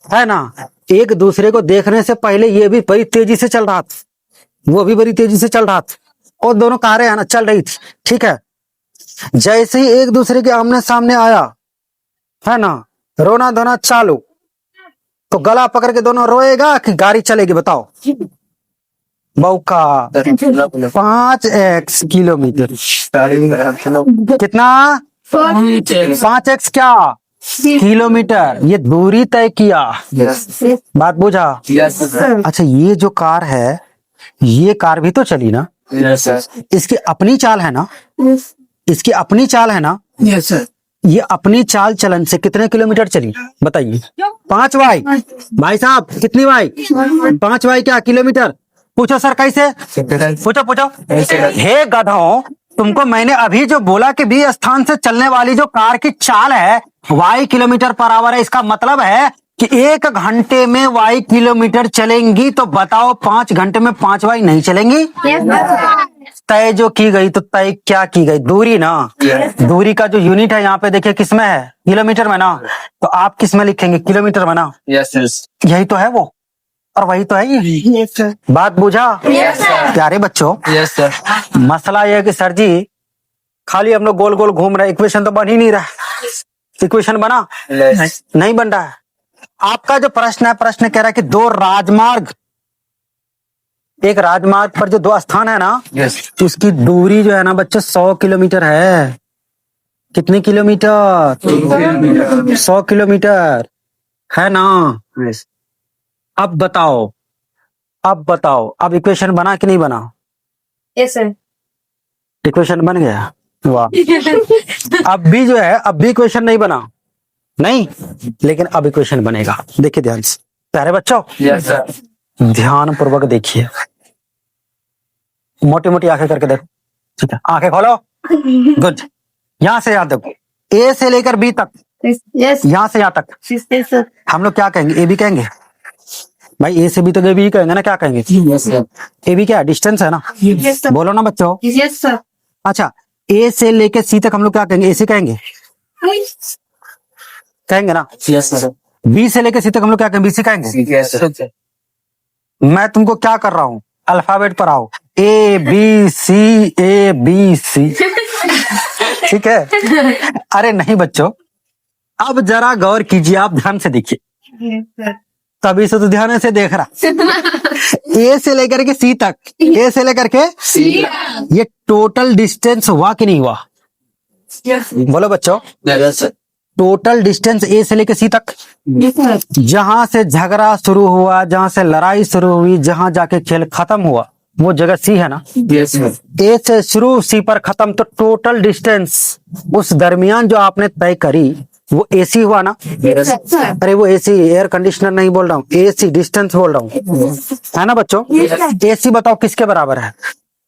है ना, एक दूसरे को देखने से पहले ये भी बड़ी तेजी से चल रहा था, वो भी बड़ी तेजी से चल रहा था, और दोनों कारें है ना चल रही थी, ठीक है। जैसे ही एक दूसरे के आमने सामने आया है ना, रोना धोना चालू, तो गला पकड़ के दोनों रोएगा कि गाड़ी चलेगी? बताओ बौका। 5x किलोमीटर कितना? 5x क्या किलोमीटर, ये दूरी तय किया। बात बुझा? अच्छा, ये जो कार है, ये कार भी तो चली ना, इसकी अपनी चाल है ना, इसकी अपनी चाल है ना। ये अपनी चाल चलन से कितने किलोमीटर चली बताइए? 5y। भाई साहब कितनी y? 5y क्या किलोमीटर? पूछो सर कैसे? पूछो। हे गधों, तुमको मैंने अभी जो बोला कि बी स्थान से चलने वाली जो कार की चाल है y किलोमीटर पर आवर है, इसका मतलब है कि 1 घंटे में y किलोमीटर चलेंगी, तो बताओ 5 घंटे में 5y नहीं चलेंगी? तय जो की गई, तो तय क्या की गई? दूरी ना। दूरी का जो यूनिट है यहाँ पे देखिए किसमें है? किलोमीटर में ना। तो आप किस में लिखेंगे? किलोमीटर में ना। यही तो है वो, और वही तो है ये। बात बुझा प्यारे बच्चों? मसला यह है कि सर जी खाली हम लोग गोल गोल घूम रहे, इक्वेशन तो बन ही नहीं रहा। इक्वेशन बना नहीं बन रहा है। आपका जो प्रश्न है, प्रश्न कह रहा है कि 2 राजमार्ग, एक राजमार्ग पर जो 2 स्थान है ना, उसकी दूरी जो है ना बच्चों 100 किलोमीटर है। कितनी किलोमीटर? 100 किलोमीटर है ना। अब बताओ, अब इक्वेशन बना कि नहीं बना? Yes sir. इक्वेशन बन गया, वाह। अब भी जो है, अब भी इक्वेशन नहीं बना, नहीं, लेकिन अब इक्वेशन बनेगा। देखिए ध्यान से प्यारे बच्चों, ध्यान पूर्वक देखिए, मोटी मोटी आंखें करके देखो, ठीक है? आंखें खोलो, गुड। यहां से याद देखो, ए से लेकर बी तक, यहां से यहां तक हम लोग क्या कहेंगे? ए बी कहेंगे भाई। ए से बी तक ए बी कहेंगे ना, क्या कहेंगे? ए बी क्या डिस्टेंस है ना। बोलो ना बच्चों। अच्छा, ए से लेकर सी तक हम लोग क्या कहेंगे? ए से कहेंगे ना। बी से लेकर सी तक हम लोग क्या कहेंगे? बी से कहेंगे। मैं तुमको क्या कर रहा हूँ? अल्फाबेट पर आओ, ए बी सी, ठीक है? अरे नहीं बच्चों, अब जरा गौर कीजिए, आप ध्यान से देखिए, तभी से तो ध्यान से देख रहा। ए से लेकर के सी तक, ए से लेकर के ये टोटल डिस्टेंस हुआ कि नहीं हुआ? बोलो बच्चों, टोटल डिस्टेंस ए से लेकर सी तक, जहां से झगड़ा शुरू हुआ, जहां से लड़ाई शुरू हुई, जहां जाके खेल खत्म हुआ, वो जगह सी है ना। ए से शुरू सी पर खत्म, तो टोटल डिस्टेंस उस दरमियान जो आपने तय करी वो एसी हुआ ना। अरे वो एसी, एयर कंडीशनर नहीं बोल रहा हूँ, एसी डिस्टेंस बोल रहा हूँ, है ना बच्चों? एसी बताओ किसके बराबर है?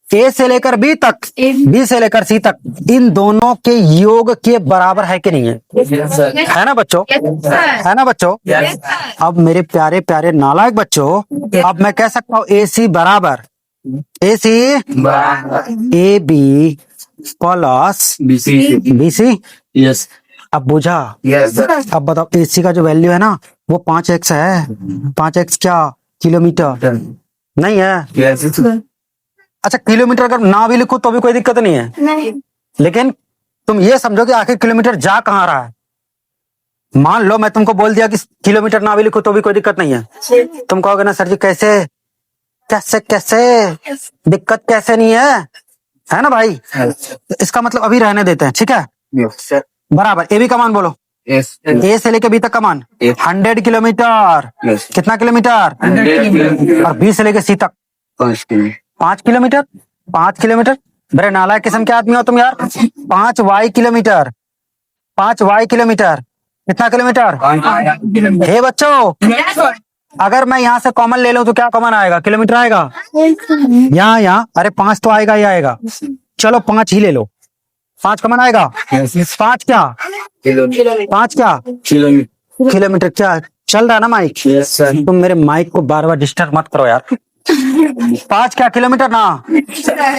ए से लेकर बी तक, बी से लेकर सी तक, इन दोनों के योग के बराबर है कि नहीं है? है ना बच्चों? है ना बच्चों? अब मेरे प्यारे प्यारे नालायक बच्चों, अब मैं कह सकता हूँ ए सी बराबर A C A B plus B C. Yes. अब बुझा? अब बताओ, एसी का जो वैल्यू है ना वो 5x है। 5x क्या किलोमीटर नहीं है? अच्छा, किलोमीटर अगर ना भी लिखो तो भी कोई दिक्कत नहीं है, लेकिन तुम ये समझो कि आखिर किलोमीटर जा कहाँ रहा है। मान लो मैं तुमको बोल दिया कि किलोमीटर ना भी लिखो तो भी कोई दिक्कत नहीं है, तुम कहोगे ना सर जी कैसे? कैसे कैसे दिक्कत कैसे नहीं है ना भाई? तो इसका मतलब अभी रहने देते हैं, ठीक है? बराबर ए बी का मान बोलो। ए से लेके बी तक का मान 100 किलोमीटर। कितना किलोमीटर? और बी से लेके सी तक 5 किलोमीटर। 5 किलोमीटर। बड़े नालायक किस्म के आदमी हो तुम यार। 5 वाई किलोमीटर। 5 Y kilometre. कितना किलोमीटर? हे बच्चों, अगर मैं यहाँ से कॉमन ले लूं तो क्या कॉमन आएगा? किलोमीटर आएगा। यहाँ अरे 5 तो आएगा ही आएगा। चलो 5 ही ले लो। 5 कॉमन आएगा। 5 क्या? 5 क्या? किलोमीटर। क्या चल रहा है ना माइक? तुम मेरे माइक को बार बार डिस्टर्ब मत करो यार। 5 क्या किलोमीटर ना?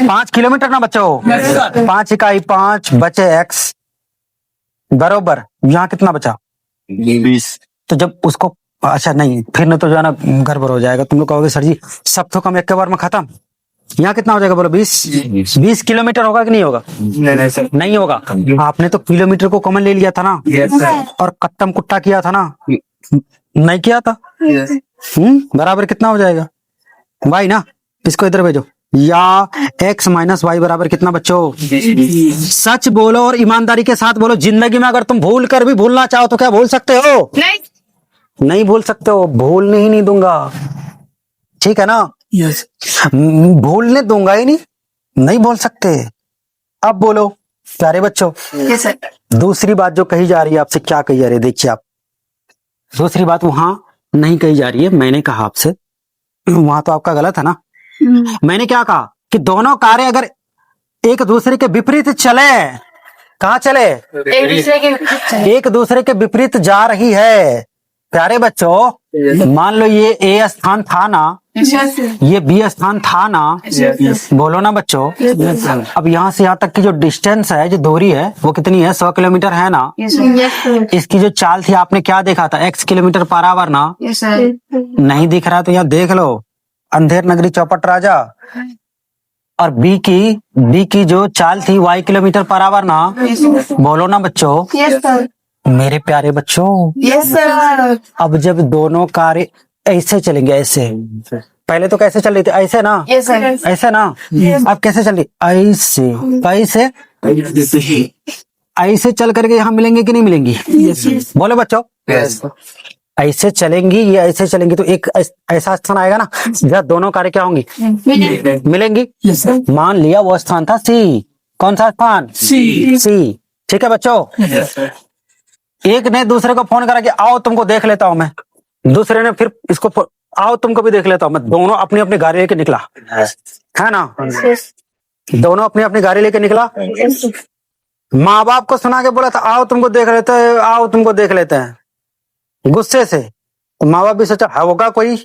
5 किलोमीटर ना बच्चों। 5 इकाई 5 बचे x बरोबर। यहाँ कितना बचा? 20। तो जब उसको अच्छा नहीं फिर न तो जो है ना गड़बड़ हो जाएगा। तुम लोग कहोगे सर जी सब तो कम एक के बार में खत्म। यहाँ कितना हो जाएगा बोलो? 20 किलोमीटर होगा कि नहीं होगा? नहीं होगा। आपने तो किलोमीटर को कॉमन ले लिया था ना और कट्टम कुट्टा किया था ना? नहीं किया था। बराबर कितना हो जाएगा? वाई ना। इसको इधर भेजो। या x माइनस वाई बराबर कितना बच्चों? सच बोलो और ईमानदारी के साथ बोलो। जिंदगी में अगर तुम भूल कर भी भूलना चाहो तो क्या भूल सकते हो? नहीं भूल सकते हो। भूलने ही नहीं दूंगा, ठीक है ना? भूलने दूंगा ही नहीं। नहीं बोल सकते। अब बोलो प्यारे बच्चों। दूसरी बात जो कही जा रही है आपसे, क्या कही जा रही है? देखिए आप, दूसरी बात वहां नहीं कही जा रही है। मैंने कहा आपसे, वहां तो आपका गलत है ना। मैंने क्या कहा कि दोनों कारें अगर एक दूसरे के विपरीत चले, कहाँ चले? एक दूसरे के विपरीत जा रही है। प्यारे बच्चों, मान लो ये ए स्थान था ना, ये बी स्थान था ना। बोलो ना बच्चों। अब यहाँ से यहाँ तक की जो डिस्टेंस है, जो दूरी है, वो कितनी है? 100 किलोमीटर है ना। इसकी जो चाल थी आपने क्या देखा था? x किलोमीटर पर आवर ना। नहीं दिख रहा तो यहाँ देख लो। अंधेर नगरी चौपट राजा। और बी की जो चाल थी y किलोमीटर पर आवर ना। बोलो ना बच्चों। मेरे प्यारे बच्चों, अब जब दोनों कारें ऐसे चलेंगे, ऐसे, पहले तो कैसे चल रही थी? ऐसे ना। ऐसे ना। अब कैसे चल रही? ऐसे। कैसे? ऐसे चल करके यहाँ मिलेंगे कि नहीं मिलेंगी? बोलो बच्चों। ऐसे चलेंगी, ये ऐसे चलेंगी तो एक ऐसा स्थान आएगा ना जहाँ दोनों कारें क्या होंगी? मिलेंगी। मान लिया वो स्थान था सी। कौन सा स्थान? सी। ठीक है बच्चों। एक ने दूसरे को फोन करा कि आओ तुमको देख लेता हूं मैं। दूसरे ने फिर इसको आओ तुमको भी देख लेता हूं मैं। दोनों अपनी अपनी गाड़ी लेके निकला, है ना? दोनों अपनी अपनी गाड़ी लेके निकला। माँ बाप को सुना के बोला था आओ तुमको देख लेते हैं, आओ तुमको देख लेते हैं। गुस्से से तो माँ बाप भी सोचा होगा कोई,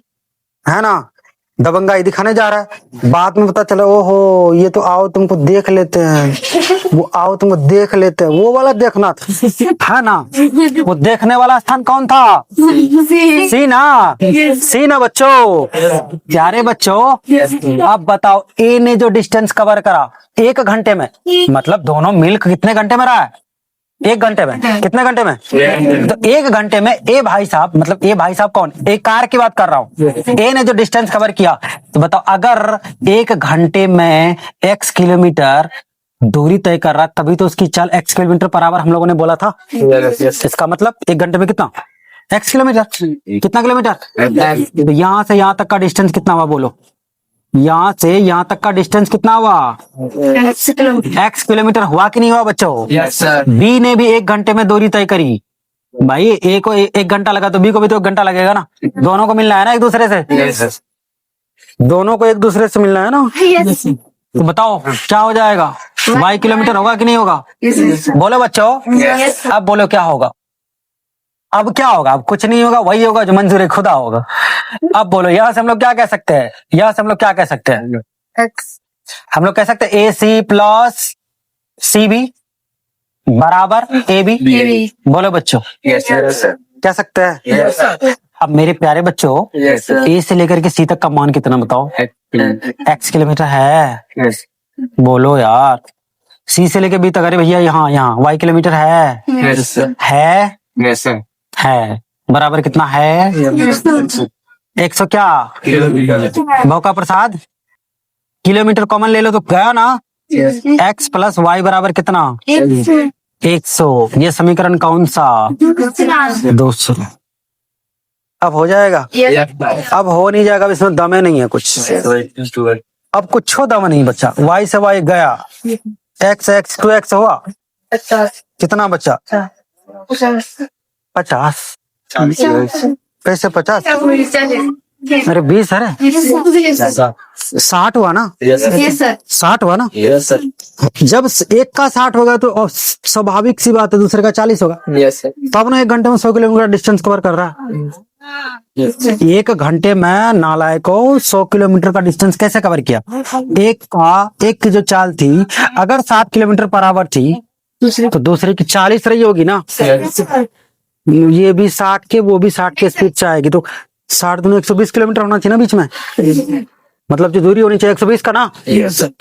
है ना, दबंगाई दिखाने जा रहा है। बाद में पता चला ओहो ये तो आओ तुमको देख लेते हैं। वो आओ तुमको देख लेते हैं वो वाला देखना था, है ना? वो देखने वाला स्थान कौन था? सी ना। सी ना बच्चों। प्यारे बच्चों, अब बताओ ए ने जो डिस्टेंस कवर करा 1 घंटे में, मतलब दोनों मिल कितने घंटे में रहा है? 1 घंटे में। कितने घंटे में? तो 1 घंटे में ए भाई साहब, मतलब ए भाई साहब कौन? एक कार की बात कर रहा हूँ। ए ने जो डिस्टेंस कवर किया, तो बताओ अगर 1 घंटे में x किलोमीटर दूरी तय कर रहा, तभी तो उसकी चाल x किलोमीटर पर आवर हम लोगों ने बोला था। इसका मतलब 1 घंटे में कितना? x kilometre. कितना किलोमीटर? तो यहाँ से यहाँ तक का डिस्टेंस कितना हुआ बोलो? यहाँ से यहाँ तक का डिस्टेंस कितना हुआ? x किलोमीटर हुआ कि नहीं हुआ बच्चों? बी ने भी 1 घंटे में दूरी तय करी। भाई ए को 1 घंटा लगा तो बी को भी तो 1 घंटा लगेगा ना। दोनों को मिलना है ना एक दूसरे से। दोनों को एक दूसरे से मिलना है ना। तो बताओ क्या हो जाएगा? y किलोमीटर होगा कि नहीं होगा? बोलो बच्चों। अब बोलो क्या होगा? अब क्या होगा? अब कुछ नहीं होगा, वही होगा जो मंजूर खुदा होगा। अब बोलो यहाँ से हम लोग क्या कह सकते हैं? यहाँ से हम लोग क्या कह सकते हैं? हम लोग कह सकते हैं ए सी प्लस सी बी बराबर ए बी। बोलो बच्चों कह सकते हैं। अब मेरे प्यारे बच्चों, ए से लेकर के सी तक का मान कितना बताओ? x किलोमीटर है। बोलो यार। सी से लेकर बी तक, अरे भैया यहाँ y किलोमीटर है। है बराबर कितना है? 100 क्या भौका प्रसाद किलोमीटर कॉमन ले लो तो गया ना। x प्लस वाई बराबर कितना 100। ये समीकरण कौन सा 200। अब हो जाएगा। अब हो नहीं जाएगा, अब इसमें दमे नहीं है कुछ, अब कुछ दम नहीं बच्चा। y से y गया, x 2x हुआ, कितना बच्चा 50। कैसे 50 अरे 20 है 60 हुआ ना, 60 हुआ ना। जब एक का 60 होगा तो स्वाभाविक सी बात है दूसरे का 40 होगा। तब ना 1 घंटे में 100 किलोमीटर डिस्टेंस कवर कर रहा है। 1 घंटे में नालायक को 100 किलोमीटर का डिस्टेंस कैसे कवर किया। एक की जो चाल थी अगर 7 किलोमीटर पर आवर थी तो दूसरे की 40 रही होगी ना। ये भी 60 के वो भी 60 के स्पीड से आएगी तो 60 दूनी 120 किलोमीटर होना चाहिए ना बीच में। मतलब जो दूरी होनी चाहिए 120 का ना।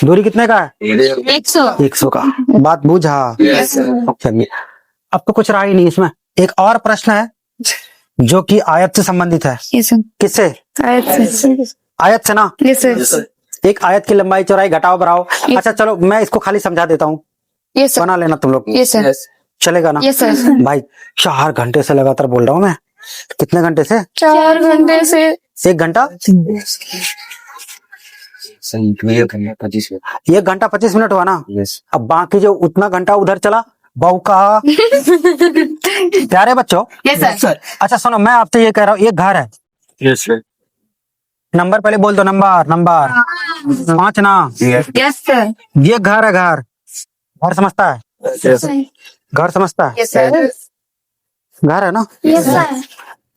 दूरी कितने का है 100 का। बात बुझा। चलिए अब तो कुछ रहा ही नहीं इसमें। एक और प्रश्न है जो कि आयत से संबंधित है। किससे आयत से ना। एक आयत की लंबाई चौड़ाई घटाओ बढ़ाओ। अच्छा चलो मैं इसको खाली समझा देता हूँ, बना लेना तुम लोग। चलेगा ना भाई। 4 घंटे से लगातार बोल रहा हूँ मैं। कितने घंटे से 4 घंटे से 1 घंटा 1 घंटा 25 मिनट हुआ ना। अब बाकी जो उतना घंटा उधर चला बहू का। प्यारे बच्चों अच्छा सुनो, मैं आपसे ये कह रहा हूँ एक घर है। नंबर पहले बोल दो। नंबर 5 ना। ये घर है। घर समझता है। घर समझता है। घर है ना।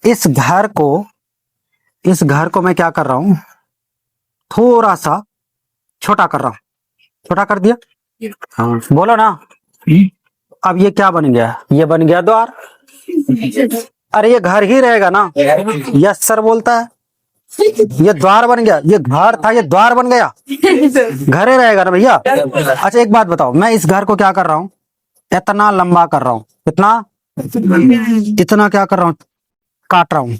इस घर को मैं क्या कर रहा हूँ थोड़ा सा छोटा कर रहा हूँ। छोटा कर दिया बोलो ना। अब ये क्या बन गया, ये बन गया द्वार। अरे ये घर ही रहेगा ना। यस सर बोलता है। ये द्वार बन गया, ये घर था ये द्वार बन गया। घर ही रहेगा ना भैया। अच्छा एक बात बताओ, मैं इस घर को क्या कर रहा हूँ इतना लंबा कर रहा हूँ। इतना क्या कर रहा हूँ काट रहा हूँ,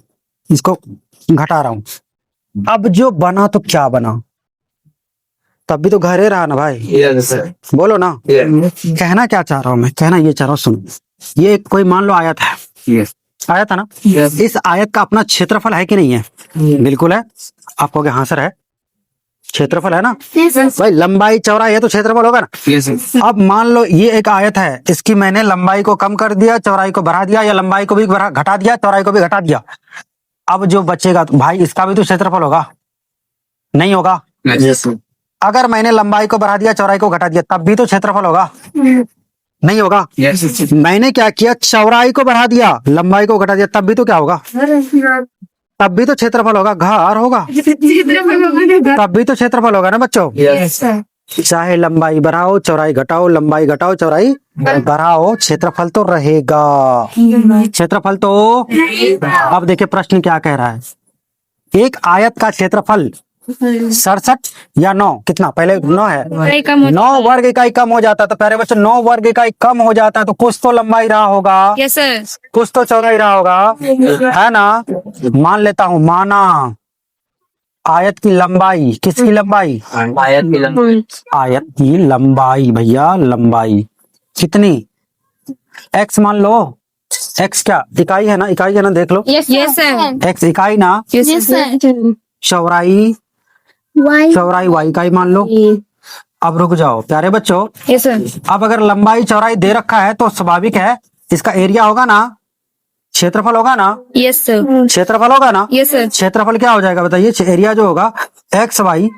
इसको घटा रहा हूँ। अब जो बना तो क्या बना, तब भी तो घर ही रहा ना भाई। बोलो ना। कहना क्या चाह रहा हूँ मैं, कहना ये चाह रहा हूँ सुनो। ये कोई मान लो आयत है। आयत है ना। इस आयत का अपना क्षेत्रफल है कि नहीं है। बिल्कुल है। आप कहोगे हाँ सर है, क्षेत्रफल है ना भाई। लंबाई चौड़ाई है तो क्षेत्रफल होगा ना। अब मान लो ये एक आयत है, इसकी मैंने लंबाई को कम कर दिया, चौड़ाई को बढ़ा दिया, या लंबाई को भी घटा दिया, चौड़ाई को भी घटा दिया। अब जो बचेगा तो भाई इसका भी तो क्षेत्रफल होगा, नहीं होगा। अगर मैंने लंबाई को बढ़ा दिया, चौड़ाई को घटा दिया, तब भी तो क्षेत्रफल होगा, नहीं होगा। मैंने क्या किया, चौड़ाई को बढ़ा दिया, लंबाई को घटा दिया, तब भी तो क्या होगा, तब भी तो क्षेत्रफल होगा। घर होगा तब भी तो क्षेत्रफल होगा ना बच्चों। चाहे लंबाई बढ़ाओ चौड़ाई घटाओ, लंबाई घटाओ चौड़ाई बढ़ाओ, क्षेत्रफल तो रहेगा। क्षेत्रफल तो। अब देखिए प्रश्न क्या कह रहा है। एक आयत का क्षेत्रफल 67 या 9 कितना, पहले 9 है। 9 वर्ग इकाई कम हो जाता है तो प्यारे बच्चों 9 वर्ग इकाई कम हो जाता है तो कुछ तो लंबाई रहा होगा, कुछ तो चौड़ाई रहा होगा, है ना। मान लेता हूँ, माना आयत की लंबाई, किसकी लंबाई, आयत की लंबाई भैया, लंबाई कितनी, x मान लो। x क्या इकाई है ना, इकाई है ना, देख लो। x इकाई ना। चौड़ाई y इकाई मान लो। अब रुक जाओ प्यारे बच्चों। अब अगर लंबाई चौड़ाई दे रखा है तो स्वाभाविक है इसका एरिया होगा ना, क्षेत्रफल होगा ना। क्षेत्रफल होगा ना। क्षेत्रफल क्या हो जाएगा बताइए, एरिया जो होगा x y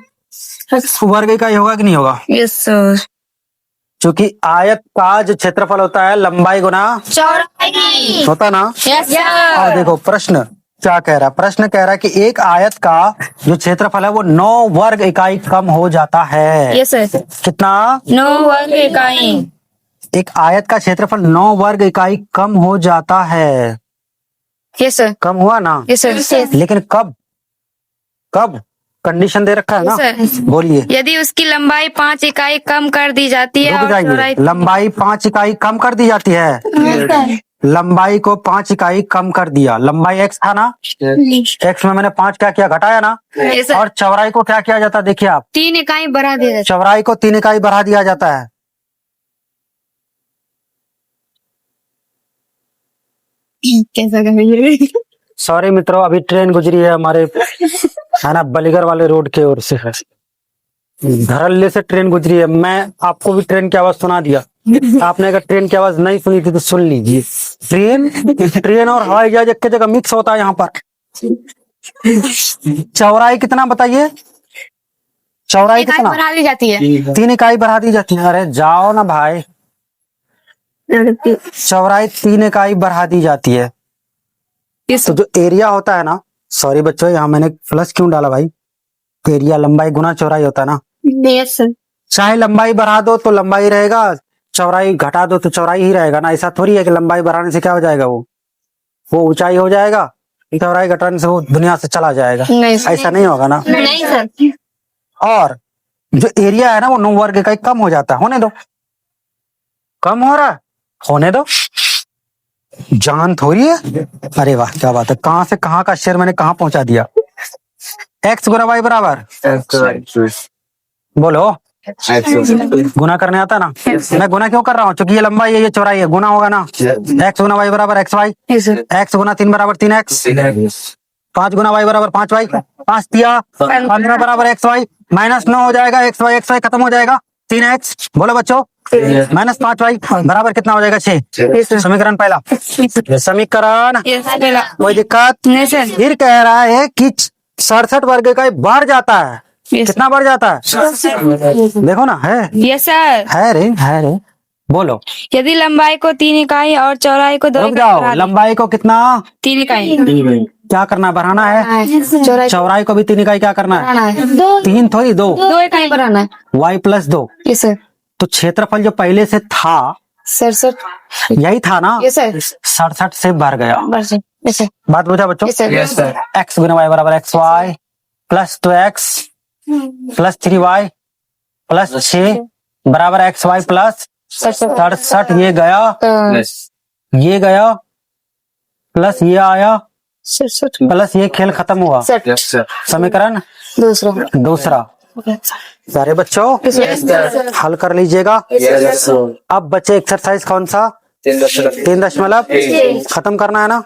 वर्ग इकाई होगा कि नहीं होगा। क्योंकि आयत का जो क्षेत्रफल होता है लंबाई गुना चौड़ाई होता ना। और देखो प्रश्न क्या कह रहा है, प्रश्न कह रहा है कि एक आयत का जो क्षेत्रफल है वो 9 वर्ग इकाई कम हो जाता है। कितना, 9 वर्ग इकाई। एक आयत का क्षेत्रफल 9 वर्ग इकाई कम हो जाता है। कम हुआ ना। लेकिन कब, कब कंडीशन दे रखा है ना, बोलिए। यदि उसकी लंबाई 5 इकाई कम कर दी जाती है और चौड़ाई, लंबाई 5 इकाई कम कर दी जाती है। लंबाई को 5 इकाई कम कर दिया। लंबाई x था ना, x में मैंने 5 क्या किया, घटाया ना। Yes, sir. और चौड़ाई को क्या किया जाता है, देखिए आप, 3 इकाई बढ़ा दिया जाता चौड़ाई को 3 इकाई बढ़ा दिया जाता है। है। कैसा कहेंगे? सॉरी मित्रों, अभी ट्रेन गुजरी है हमारे, है ना, बलीगर वाले रोड के ओर से है, धरल्ले से ट्रेन गुजरी है। मैं आपको भी ट्रेन की आवाज सुना दिया, आपने अगर ट्रेन की आवाज नहीं सुनी थी तो सुन लीजिए। ट्रेन और हवाई जहाज एक जगह मिक्स होता है यहाँ पर। चौड़ाई कितना बताइए, चौड़ाई इकाई कितना, बढ़ा दी जाती है। 3 इकाई बढ़ा दी जाती है। अरे जाओ ना भाई, चौड़ाई 3 इकाई बढ़ा दी जाती है। तो जो एरिया होता है ना, सॉरी बच्चों यहाँ मैंने प्लस क्यों डाला भाई, एरिया लंबाई गुना चौड़ाई होता है ना। Yes, sir. चाहे लंबाई बढ़ा दो तो लंबाई रहेगा, चौड़ाई घटा दो तो चौड़ाई ही रहेगा ना। ऐसा थोड़ी है कि लंबाई बढ़ाने से क्या हो जाएगा, वो ऊंचाई हो जाएगा, चौड़ाई घटाने से वो दुनिया से चला जाएगा। नहीं sir. ऐसा नहीं होगा ना। नहीं सर। और जो एरिया है ना वो 9 वर्ग इकाई कम हो जाता है। होने दो, कम हो रहा है, होने दो, जान थोड़ी है। अरे वाह क्या बात है, कहां से कहां का शेर मैंने कहां पहुंचा दिया। x गुना y बराबर, बोलो, गुना करने आता ना। मैं गुना क्यों कर रहा हूँ, क्योंकि ये लंबाई है, ये चौड़ाई है, गुना होगा ना। x गुना y बराबर xy, Yes, sir. x गुना 3 बराबर 3x, 5 गुना y बराबर 5y, 5 दिया, 15 बराबर xy, -9 हो जाएगा, xy खत्म हो जाएगा, 3x, बोलो बच्चों, -5y बराबर कितना हो जाएगा, 6। समीकरण पहला, समीकरण Yes, पहला। कोई दिक्कत नहीं सर। फिर कह रहा है कि 67 वर्ग इकाई बढ़ जाता है। Yes, कितना बढ़ जाता है, देखो ना, है Yes, sir. है रे, बोलो। यदि लंबाई को 3 इकाई और चौड़ाई को 2 रुक इकाई जाओ, बढ़ा दें। लंबाई को कितना, 3 इकाई क्या करना, बढ़ाना है। चौड़ाई चौड़ाई को भी 3 इकाई क्या करना है, बढ़ाना है। 3 थोड़ी 2, 2 इकाई बढ़ाना है। y plus 2। Yes, sir. तो क्षेत्रफल जो पहले से था 67। यही था ना, Yes, sir. 67 से बढ़ गया। बस Yes, sir. बात बुझा बच्चों। Yes, sir. x गुना y बराबर xy plus 2x plus 3y plus 6 बराबर xy प्लस 67। ये गया, ये गया, प्लस ये आया, 67 प्लस ये खेल खत्म हुआ। समीकरण दूसरा। सारे बच्चों हल कर लीजिएगा। अब बच्चे एक्सरसाइज कौन सा, 3 दशमलव खत्म करना है ना।